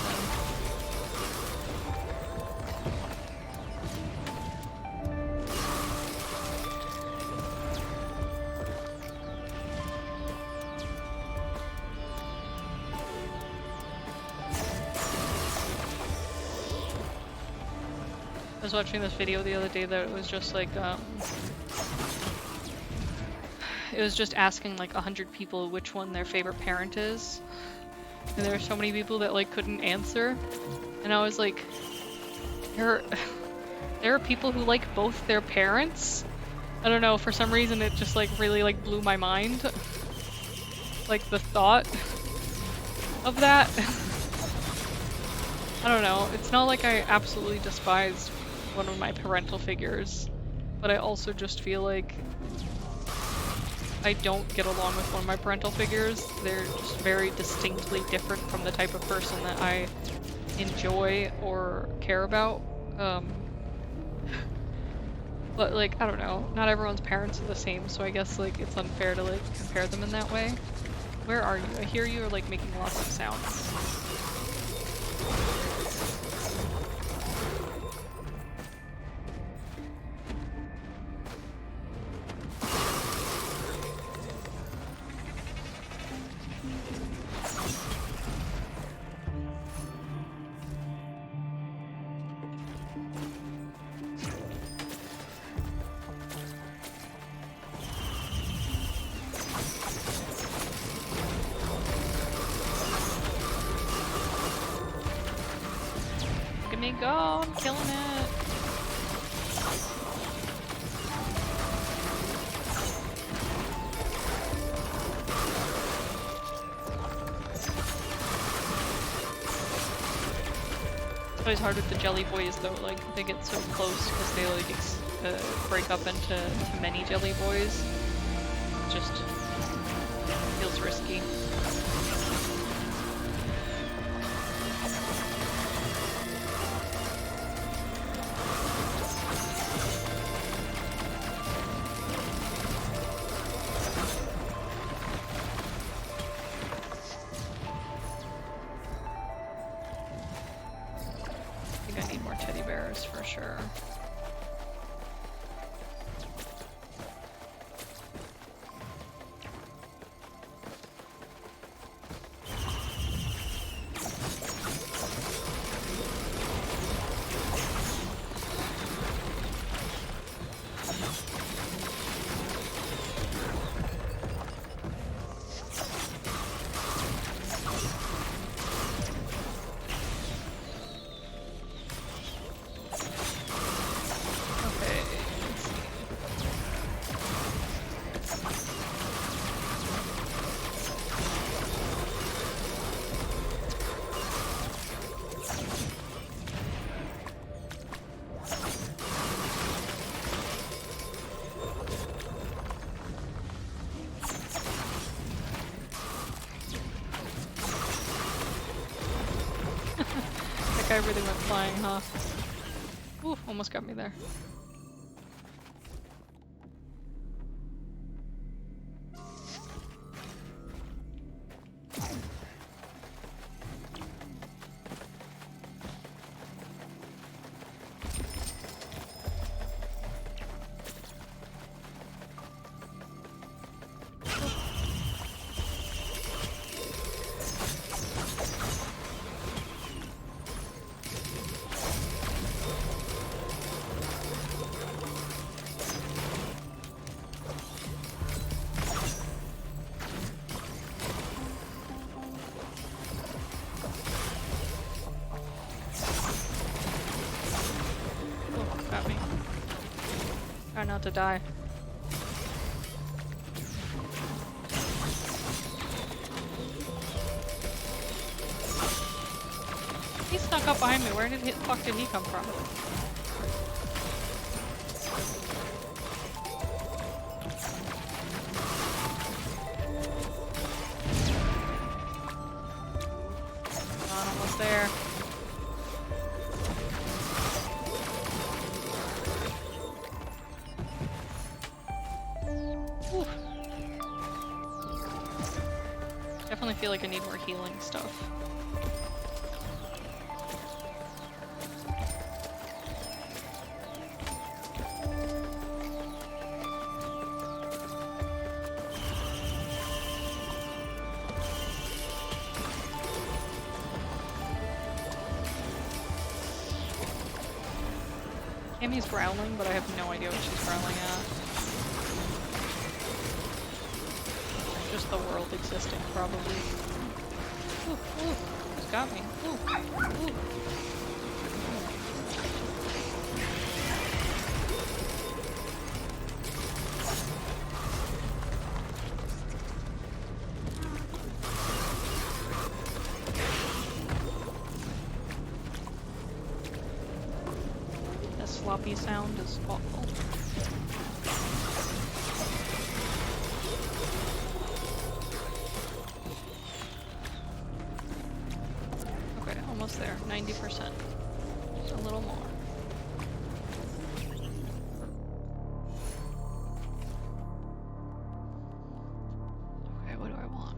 Speaker 1: I was watching this video the other day that it was just like, it was just asking like 100 people which one their favorite parent is. And there were so many people that like couldn't answer. And I was like, there are people who like both their parents? I don't know, for some reason it just like really like blew my mind. Like the thought of that. I don't know, it's not like I absolutely despise one of my parental figures, but I also just feel like I don't get along with one of my parental figures. They're just very distinctly different from the type of person that I enjoy or care about. But like, I don't know, not everyone's parents are the same, so I guess like it's unfair to like compare them in that way. Where are you? I hear you are like making lots of sounds. Go, I'm killing it. It's always hard with the jelly boys though, like they get so close because they like to break up into many jelly boys. Just feels risky. I think I need more teddy bears for sure. That guy really went flying, huh? Ooh, almost got me there. Got me. Try not to die. He snuck up behind me. Where did the fuck did he come from? Come on, almost there. Definitely feel like I need more healing stuff. Amy's growling, but I have no idea what she's growling at. Just the world existing, probably. Ooh, ooh, it's got me. Ooh, ooh. That sloppy sound is awful. Almost there, 90%. Just a little more. Okay, what do I want?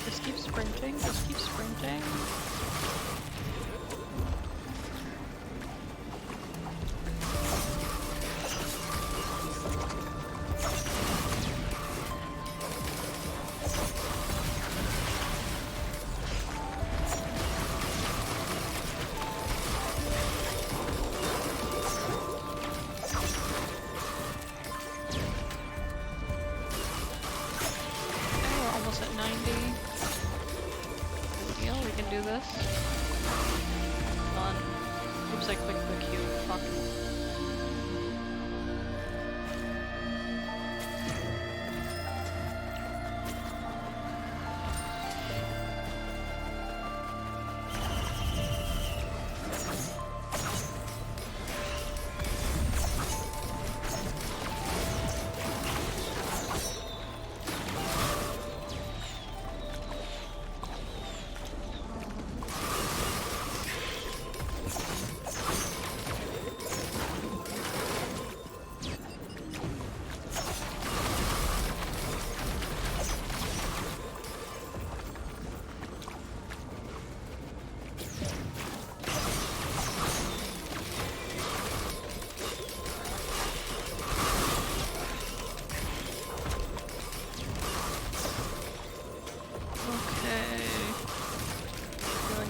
Speaker 1: Just keep sprinting. Oops, I clicked the Q. Fuck.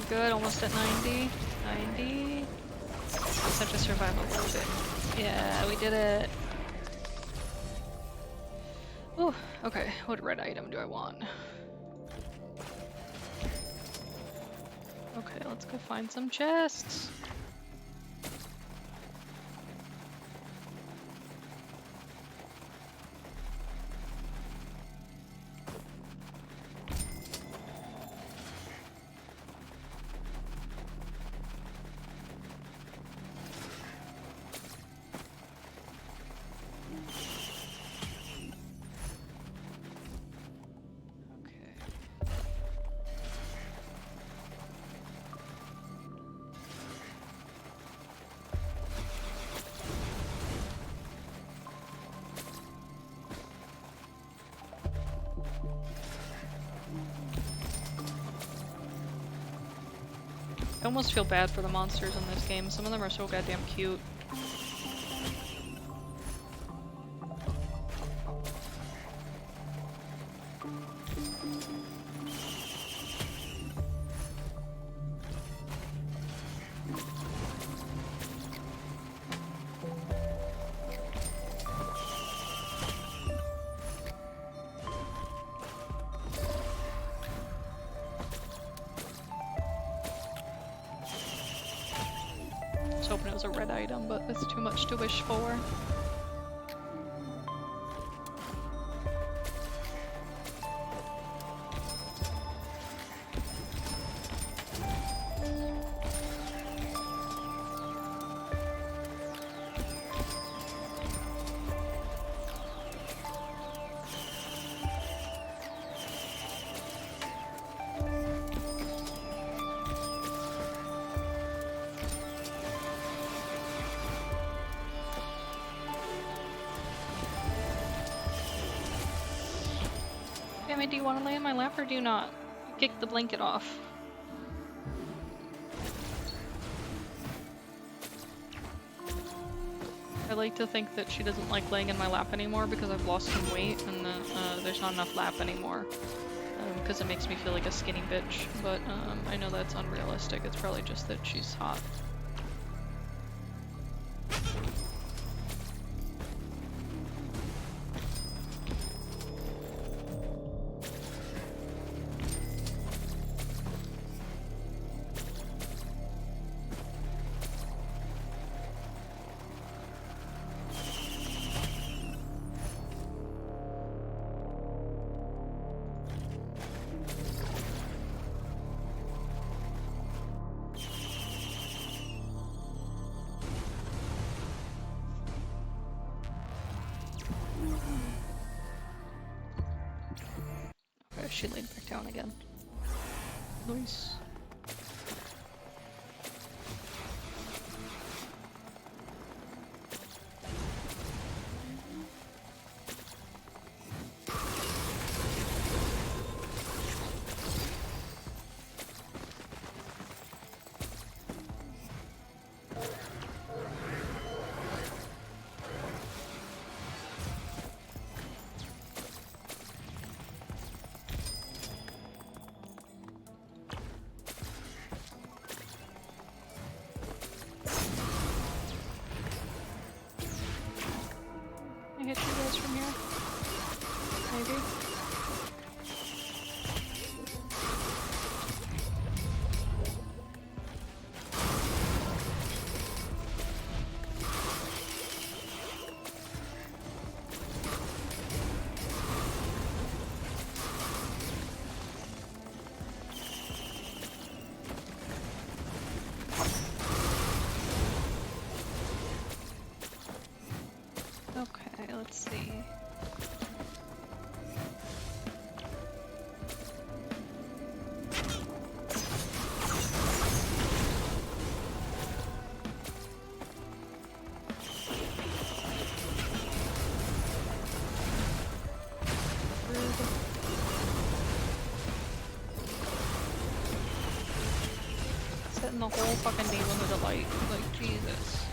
Speaker 1: Good, almost at 90. 90. Just have to survive a little bit. Yeah, we did it. Ooh, okay, what red item do I want? Okay, let's go find some chests. I almost feel bad for the monsters in this game. Some of them are so goddamn cute. I was hoping it was a red item, but it's too much to wish for. Do you want to lay in my lap or do you not? Kick the blanket off. I like to think that she doesn't like laying in my lap anymore because I've lost some weight and there's not enough lap anymore. Because it makes me feel like a skinny bitch, but I know that's unrealistic. It's probably just that she's hot. She laid back down again. Nice. setting the whole fucking neighborhood alight. Like, Jesus.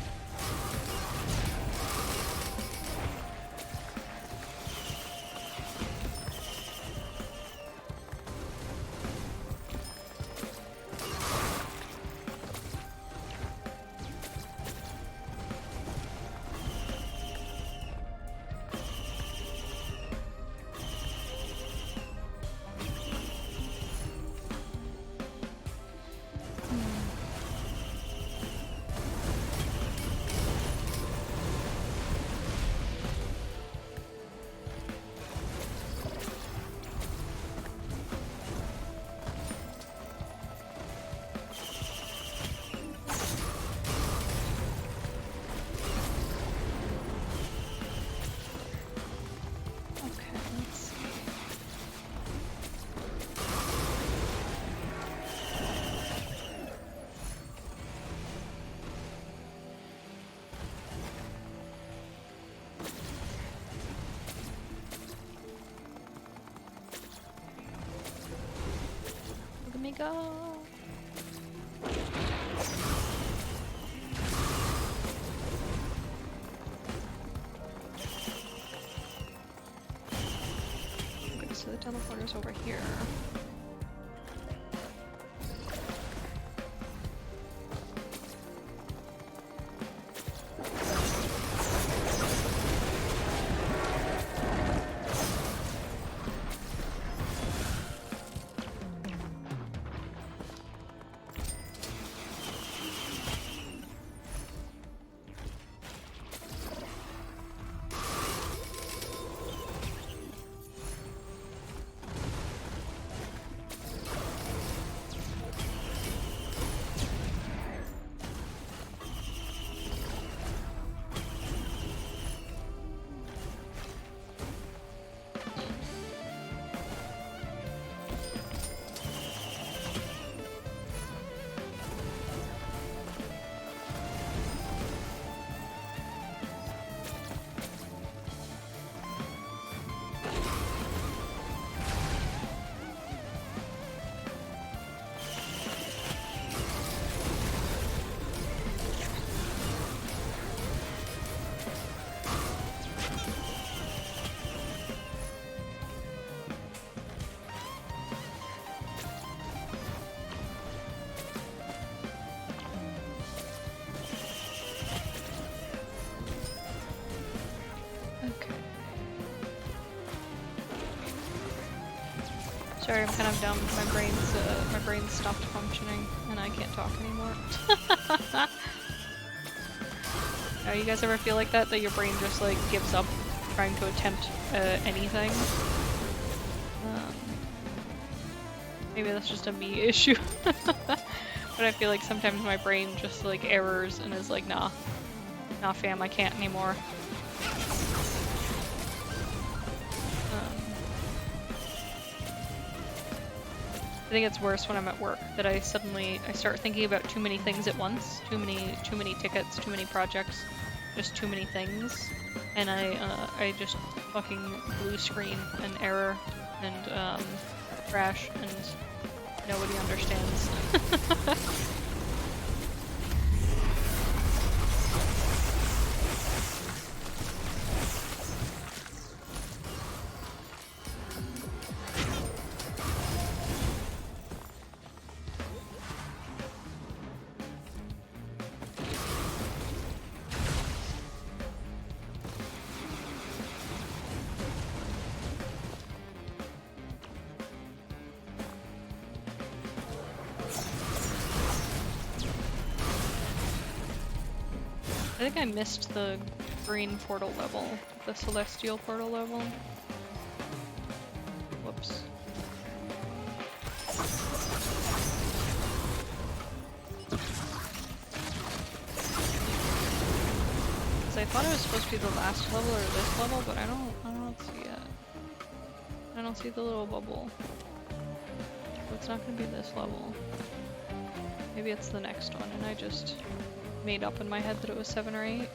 Speaker 1: Go. Okay, so the teleporter's over here. Sorry, I'm kind of dumb. My brain's stopped functioning, and I can't talk anymore. You guys ever feel like that? That your brain just like gives up trying to attempt anything? Maybe that's just a me issue. But I feel like sometimes my brain just like errors and is like, nah fam, I can't anymore. I think it's worse when I'm at work, that I start thinking about too many things at once, too many tickets, too many projects, just too many things, and I just fucking blue screen and error and crash and nobody understands. I think I missed the green portal level, the celestial portal level. Whoops. Because I thought it was supposed to be the last level or this level, but I don't see it. I don't see the little bubble. So it's not gonna be this level. Maybe it's the next one, and I just made up in my head that it was 7 or 8.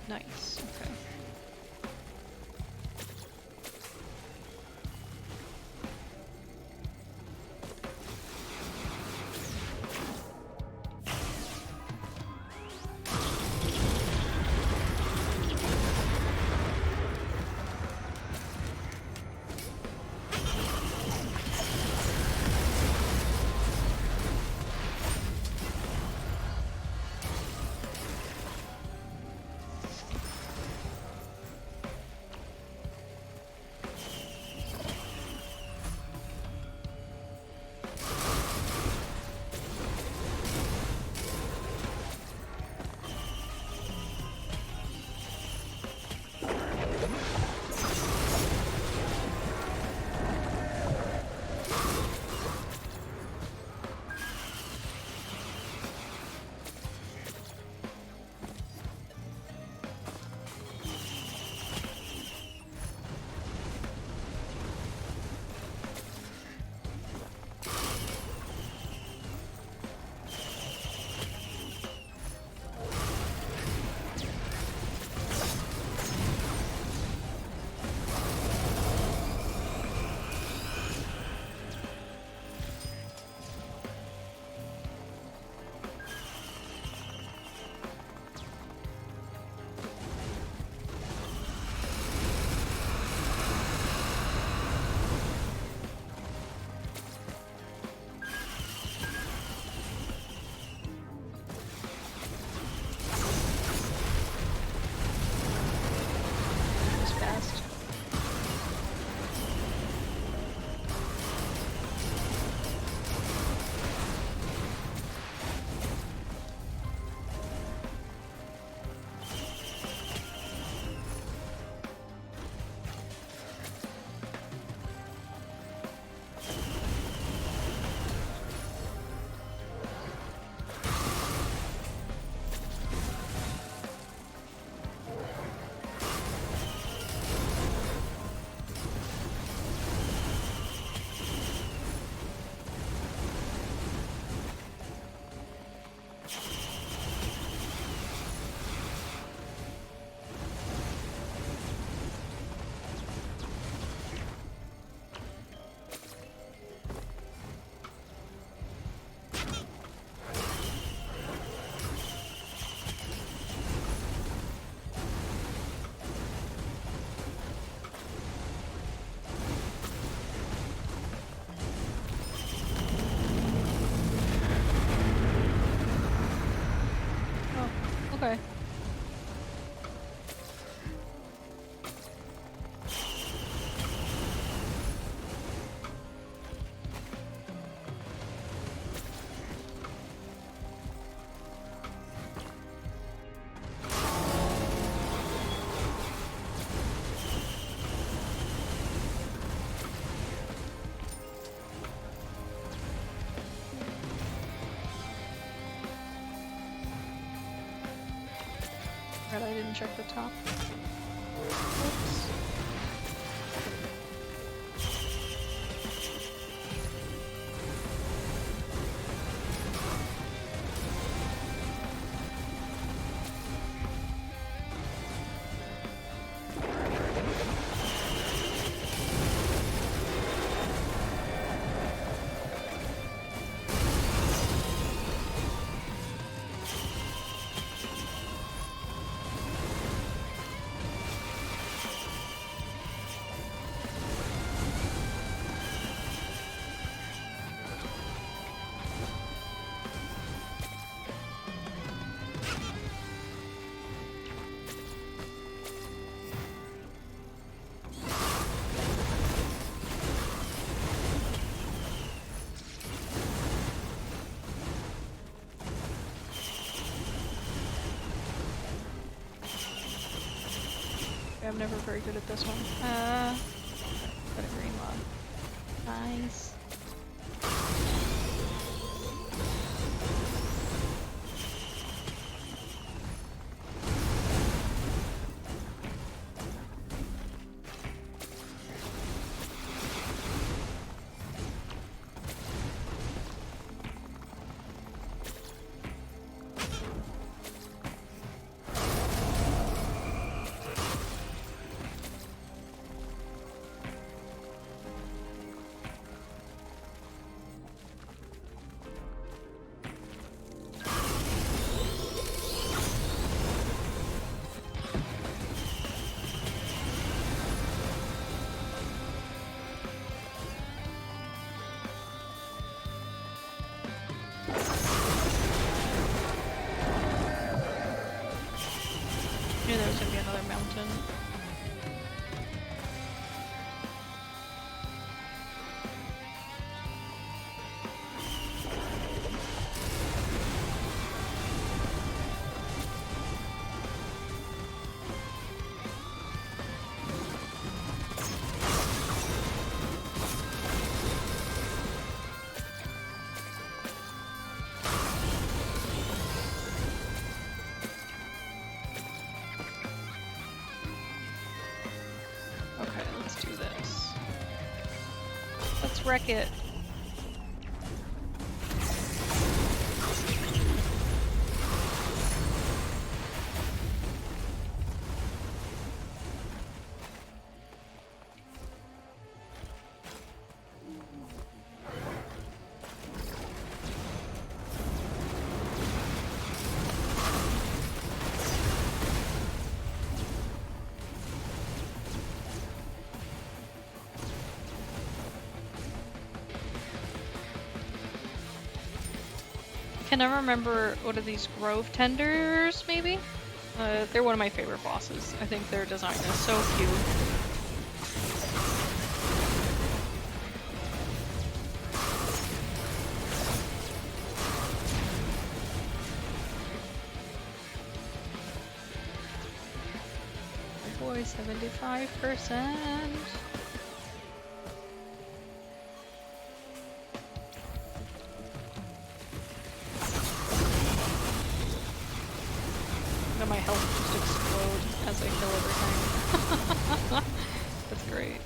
Speaker 1: Nice. Okay. Okay. Right, I didn't check the top. Oops. I'm never very good at this one. Got a green log. Nice. there was gonna be another mountain. Okay, let's do this. Let's wreck it. Can I remember what are these grove tenders, maybe? They're one of my favorite bosses. I think their design is so cute. Oh boy, 75%. My health just explode as I kill everything. That's great.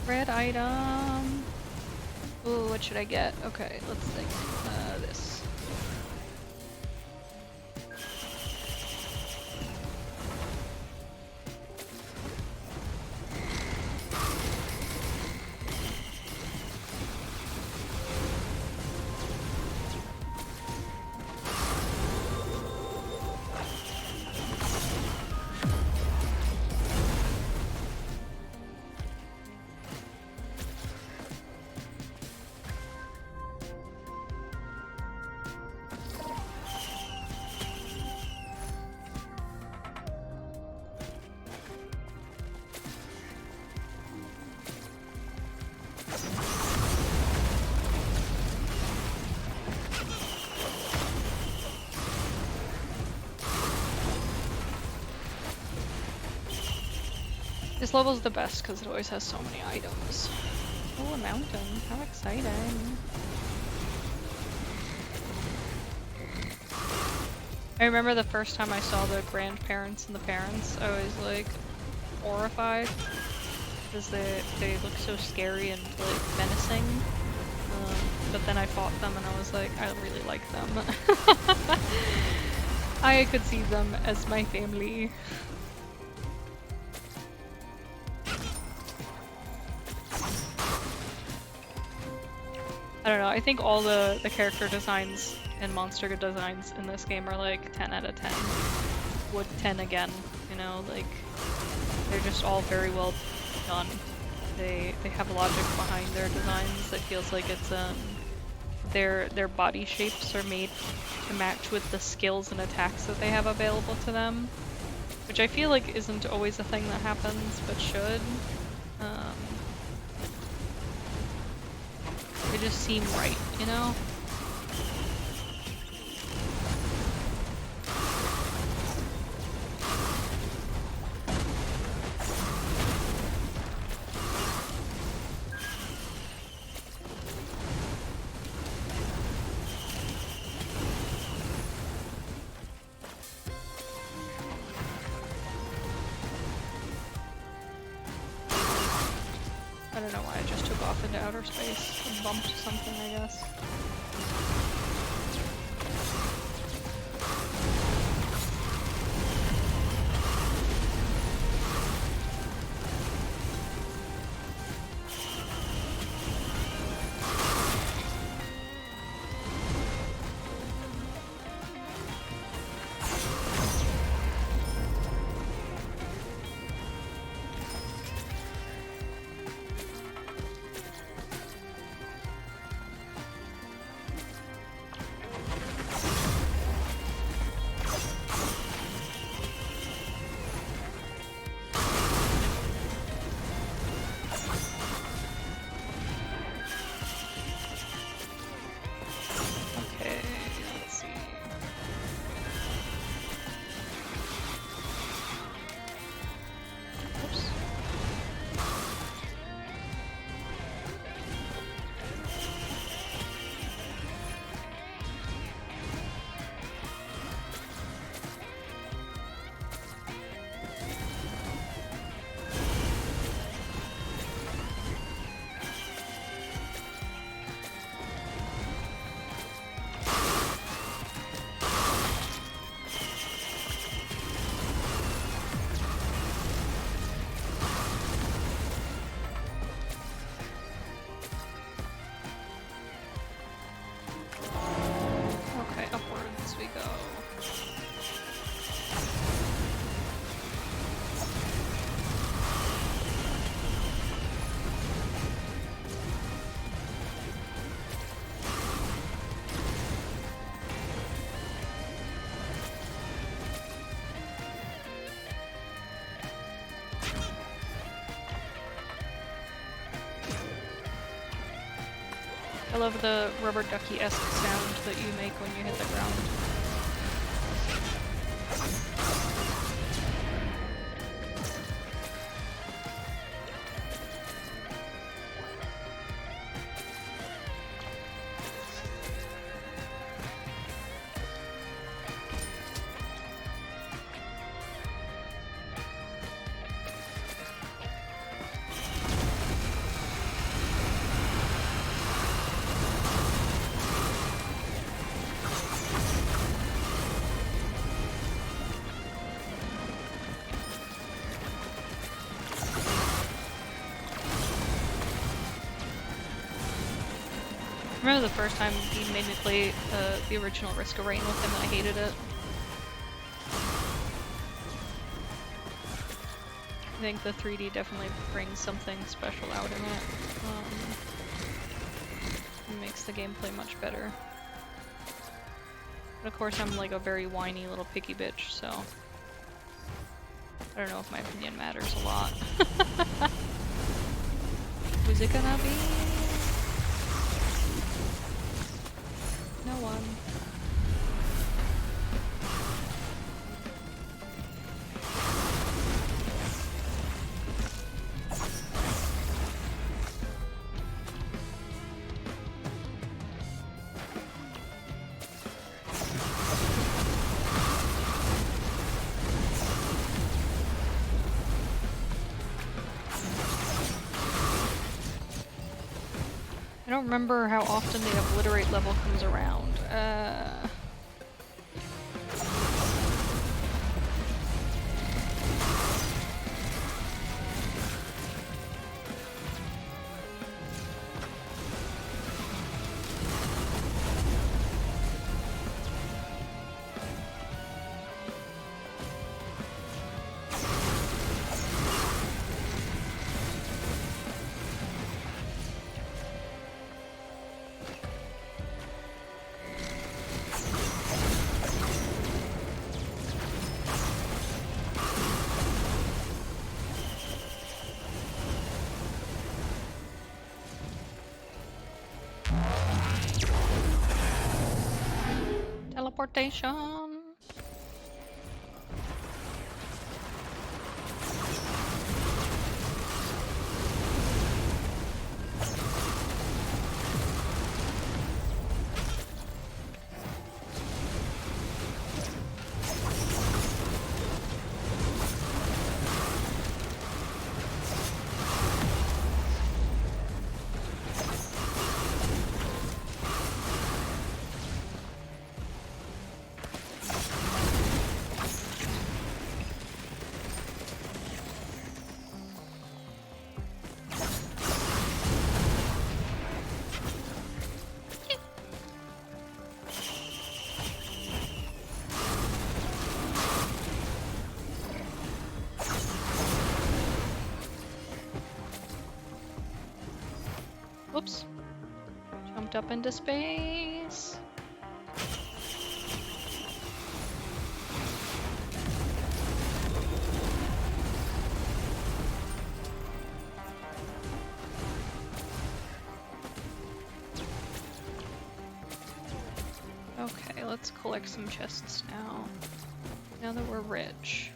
Speaker 1: Red item. Ooh, what should I get? Okay, let's think. This. This level's the best because it always has so many items. Oh, a mountain. How exciting. I remember the first time I saw the grandparents and the parents, I was like horrified because they look so scary and like menacing. But then I fought them and I was like, I really like them. I could see them as my family. I don't know, I think all the character designs and monster designs in this game are like 10 out of 10. Would 10 again, you know, like they're just all very well done. They have logic behind their designs. It feels like it's their body shapes are made to match with the skills and attacks that they have available to them, which I feel like isn't always a thing that happens, but should. just seem right, you know? I don't know why I just took off into outer space and bumped something, I guess. I love the rubber ducky-esque sound that you make when you hit the ground. I remember the first time he made me play the original Risk of Rain with him and I hated it. I think the 3D definitely brings something special out in it. It makes the gameplay much better. But of course I'm like a very whiny little picky bitch, so I don't know if my opinion matters a lot. Who's it gonna be? No one. I don't remember how often the obliterate level comes around. teleportation. Whoops. Jumped up into space. Okay, let's collect some chests now. Now that we're rich.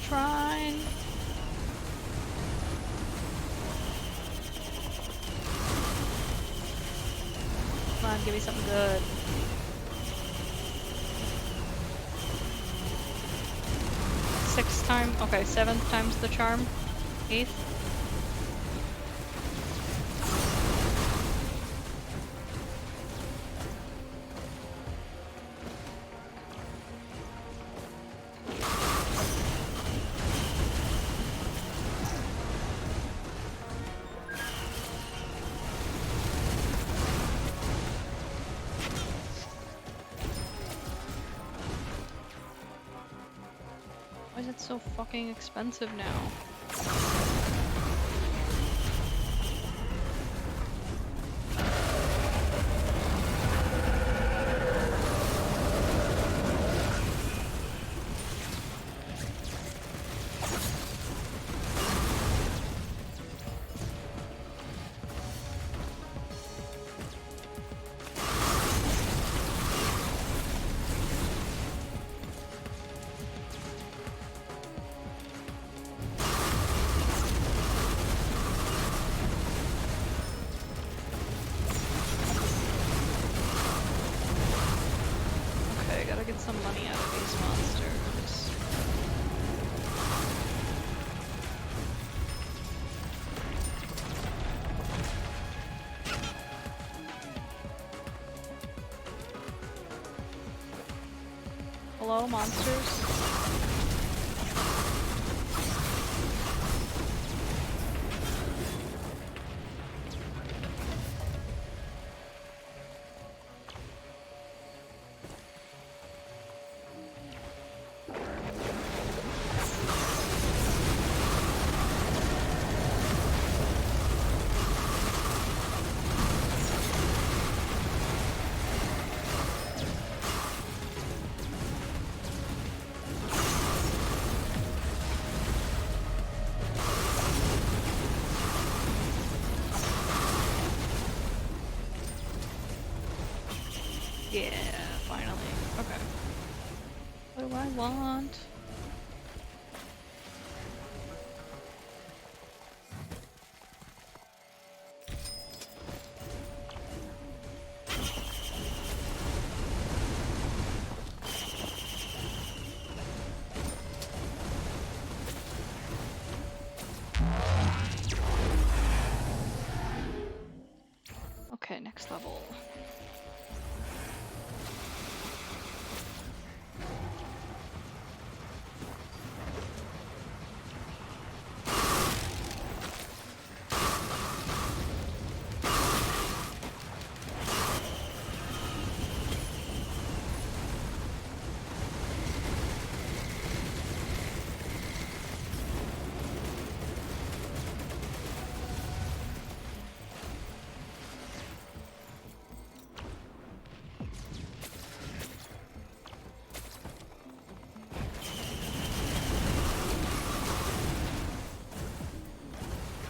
Speaker 1: Shrine. Come on, give me something good. Sixth time? Okay, seventh time's the charm. Eighth? Why is it so fucking expensive now? Okay, gotta get some money out of these monsters. Hello, monsters? I want. Okay, next level.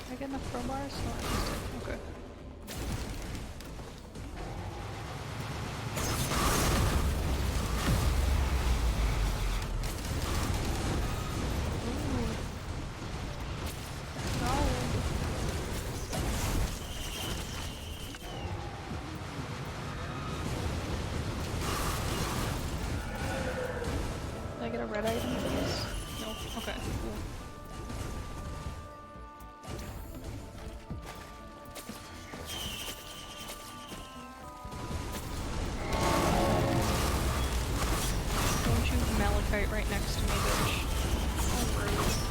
Speaker 1: Did I get enough crowbars? No, I just did. Okay. Did I get a red item for this? Nope. Okay, cool. Don't you malachite right next to me, bitch. Oh, rude.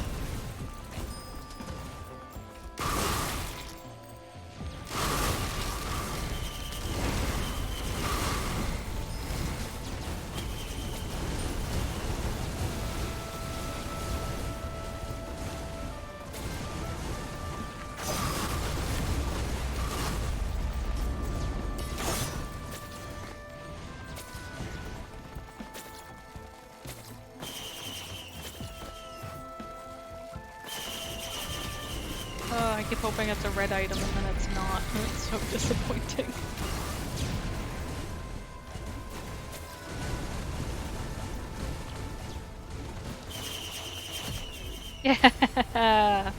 Speaker 1: I keep hoping it's a red item and then it's not. It's so disappointing. Yeah!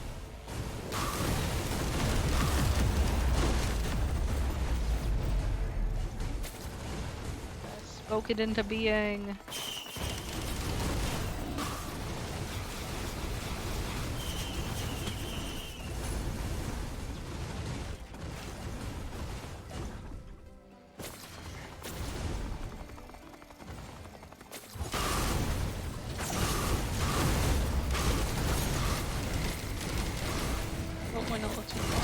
Speaker 1: Spoke it into being. Oh, why not? Let's move on.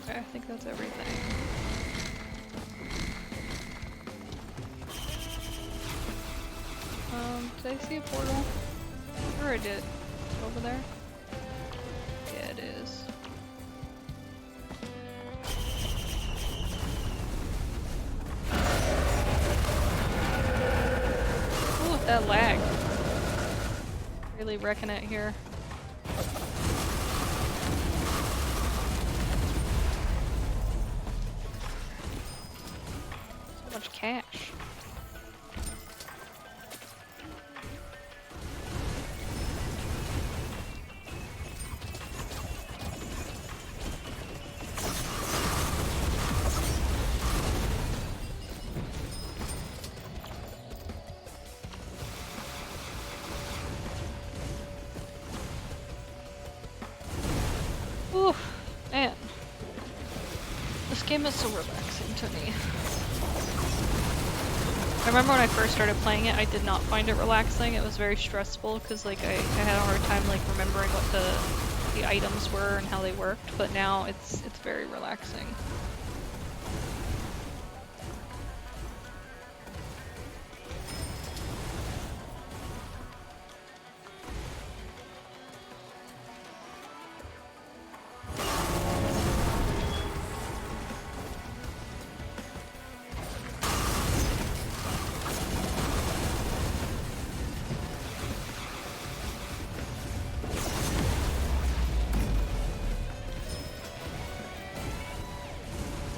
Speaker 1: Okay, I think that's everything. Did I see a portal? Sure I did. Over there? Yeah, it is. Ooh, that lag. Really wrecking it here. So much cash. Ooh, man. This game is so relaxing to me. I remember when I first started playing it, I did not find it relaxing. It was very stressful because like I had a hard time like remembering what the items were and how they worked, but now it's very relaxing.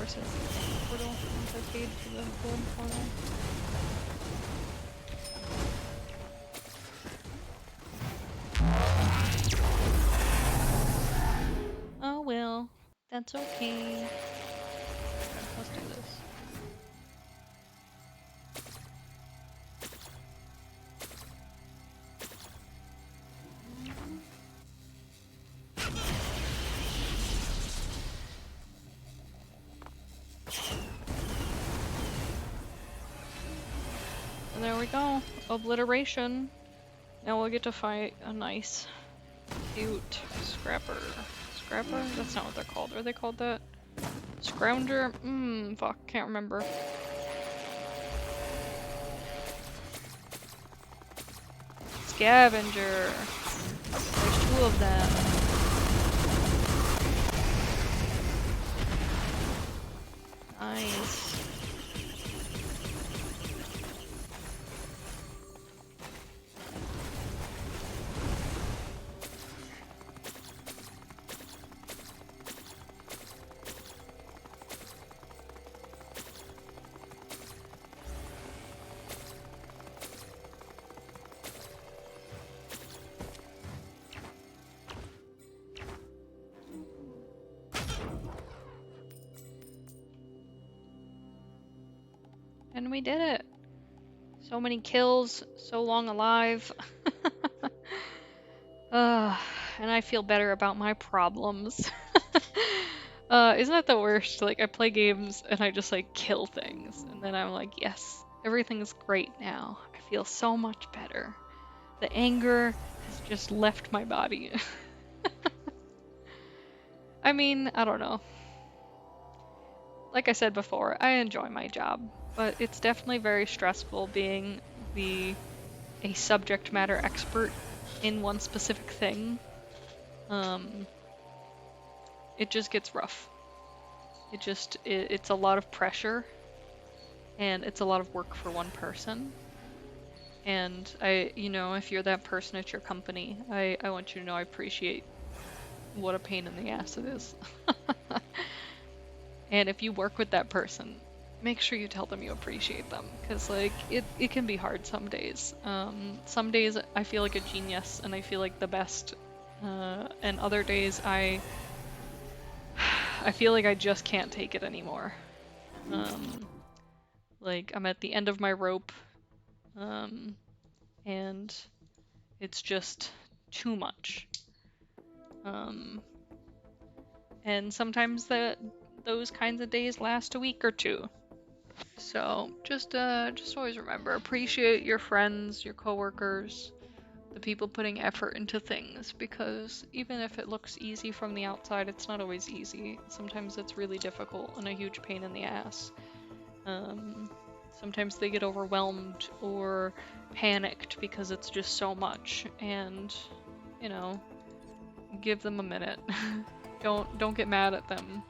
Speaker 1: course it's the portal once I paid for the gold portal. Oh well, that's okay. Okay, let's do this. And there we go. Obliteration. Now we'll get to fight a nice, cute scrapper. Scrapper? That's not what they're called. Are they called that? Scrounger? Fuck, can't remember. Scavenger. There's 2 of them. Nice. And we did it. So many kills, so long alive. And I feel better about my problems. Isn't that the worst? Like, I play games and I just like kill things. And then I'm like, yes, everything's great now. I feel so much better. The anger has just left my body. I mean, I don't know. Like I said before, I enjoy my job, but it's definitely very stressful being a subject matter expert in one specific thing. It just gets rough. It's a lot of pressure, and it's a lot of work for one person. And if you're that person at your company, I want you to know I appreciate what a pain in the ass it is. And if you work with that person, make sure you tell them you appreciate them, because like it can be hard some days. Some days I feel like a genius and I feel like the best, and other days I feel like I just can't take it anymore. Like I'm at the end of my rope, and it's just too much. And sometimes those kinds of days last a week or 2. So just always remember, appreciate your friends, your coworkers, the people putting effort into things, because even if it looks easy from the outside, it's not always easy. Sometimes it's really difficult and a huge pain in the ass. Sometimes they get overwhelmed or panicked because it's just so much, and give them a minute. Don't get mad at them.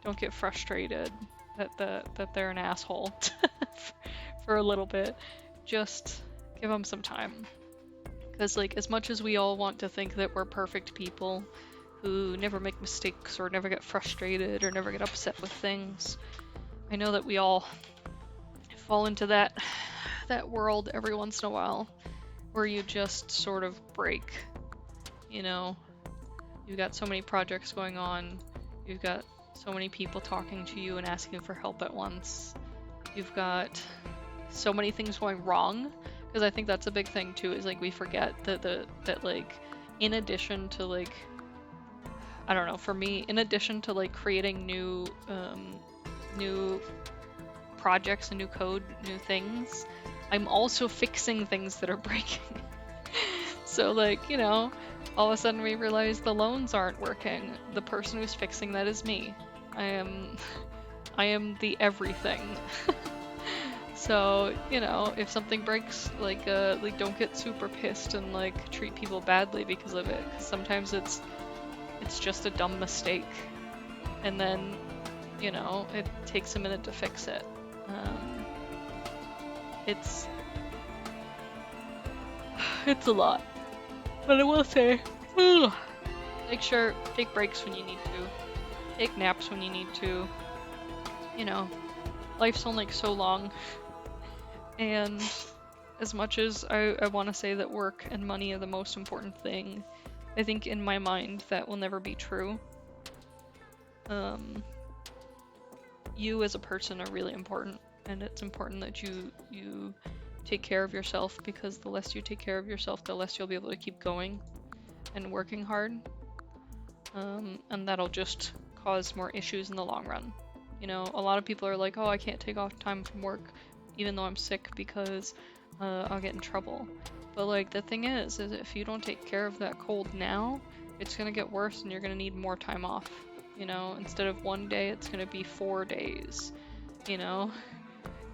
Speaker 1: Don't get frustrated that they're an asshole for a little bit. Just give them some time. Because like, as much as we all want to think that we're perfect people who never make mistakes or never get frustrated or never get upset with things, I know that we all fall into that world every once in a while where you just sort of break. You've got so many projects going on, you've got so many people talking to you and asking for help at once, you've got so many things going wrong, because I think that's a big thing too, is like we forget that like, in addition to like, I don't know, for me, in addition to like creating new projects and new code, new things, I'm also fixing things that are breaking. So like, all of a sudden we realize the loans aren't working. The person who's fixing that is me. I am the everything. So, if something breaks, like don't get super pissed and like treat people badly because of it. 'Cause sometimes it's just a dumb mistake, and then it takes a minute to fix it. It's a lot, but I will say, make sure take breaks when you need to, take naps when you need to. you know, life's only so long, and as much as I want to say that work and money are the most important thing, I think in my mind that will never be true. You as a person are really important, and it's important that you take care of yourself, because the less you take care of yourself, the less you'll be able to keep going and working hard. And that'll just cause more issues in the long run. You know, a lot of people are like, oh, I can't take off time from work even though I'm sick because I'll get in trouble. But like, the thing is if you don't take care of that cold now, it's gonna get worse and you're gonna need more time off. You know, instead of 1 day, it's gonna be 4 days. You know,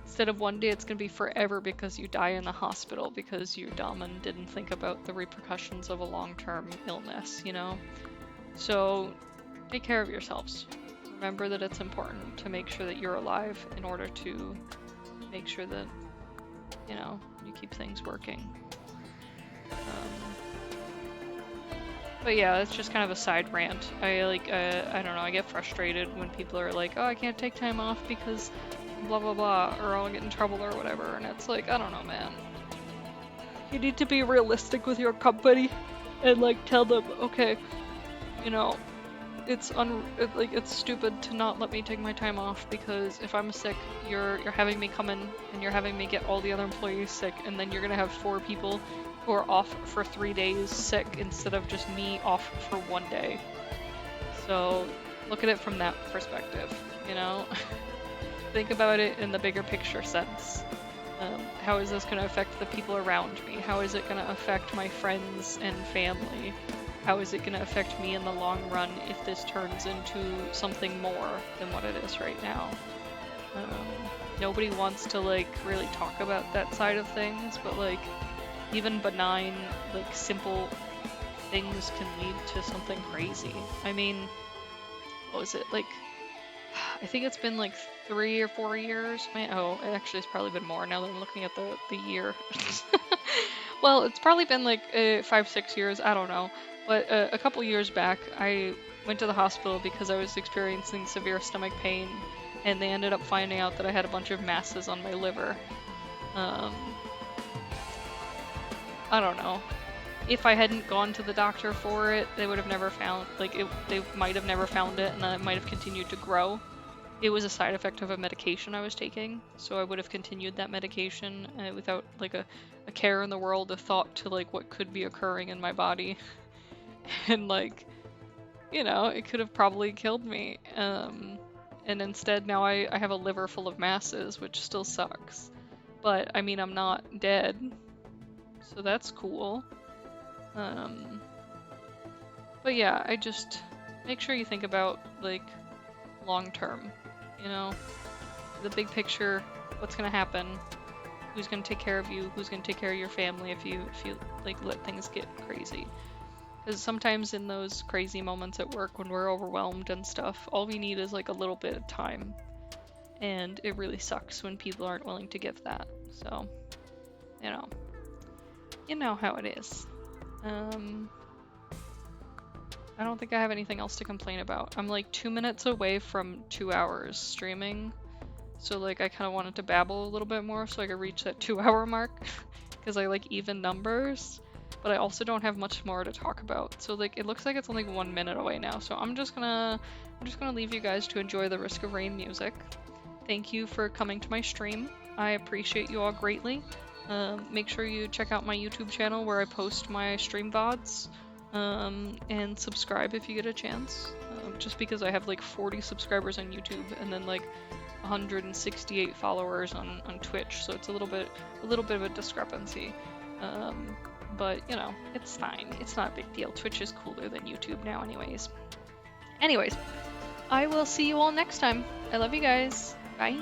Speaker 1: instead of 1 day, it's gonna be forever because you die in the hospital because you're dumb and didn't think about the repercussions of a long-term illness, you know? So take care of yourselves. Remember that it's important to make sure that you're alive in order to make sure that, you know, you keep things working. But yeah, it's just kind of a side rant. I don't know, I get frustrated when people are like, oh, I can't take time off because blah blah blah, or I'll get in trouble or whatever, and it's like, I don't know, man. You need to be realistic with your company and like tell them, okay, you know, it's stupid to not let me take my time off, because if I'm sick, you're having me come in and you're having me get all the other employees sick, and then you're gonna have 4 people who are off for 3 days sick instead of just me off for 1 day. So look at it from that perspective, you know? Think about it in the bigger picture sense. How is this going to affect the people around me? How is it going to affect my friends and family? How is it going to affect me in the long run if this turns into something more than what it is right now? Nobody wants to like really talk about that side of things, but like even benign, like simple things can lead to something crazy. I mean, what was it, like, I think it's been like 3 or 4 years. Oh, actually, it's probably been more now that I'm looking at the year. Well, it's probably been like 5-6 years, I don't know. But a couple years back, I went to the hospital because I was experiencing severe stomach pain, and they ended up finding out that I had a bunch of masses on my liver. I don't know. If I hadn't gone to the doctor for it, they would have never found, like, they might have never found it, and then it might have continued to grow. It was a side effect of a medication I was taking, so I would have continued that medication without, like, a care in the world, a thought to, like, what could be occurring in my body. And, like, you know, it could have probably killed me. And instead, now I have a liver full of masses, which still sucks. But, I mean, I'm not dead, so that's cool. But yeah, I just make sure you think about like long term, you know, the big picture, what's gonna happen, who's gonna take care of you, who's gonna take care of your family if you like let things get crazy. Because sometimes in those crazy moments at work when we're overwhelmed and stuff, all we need is like a little bit of time, and it really sucks when people aren't willing to give that. So, you know how it is. I don't think I have anything else to complain about. I'm like 2 minutes away from 2 hours streaming, so like I kind of wanted to babble a little bit more so I could reach that 2-hour mark, because I like even numbers, but I also don't have much more to talk about. So like it looks like it's only 1 minute away now, so I'm just gonna leave you guys to enjoy the Risk of Rain music. Thank you for coming to my stream. I appreciate you all greatly. Make sure you check out my YouTube channel where I post my stream VODs, and subscribe if you get a chance. Just because I have like 40 subscribers on YouTube and then like 168 followers on Twitch, so it's a little bit of a discrepancy. But you know, it's fine. It's not a big deal. Twitch is cooler than YouTube now anyways. Anyways, I will see you all next time. I love you guys. Bye.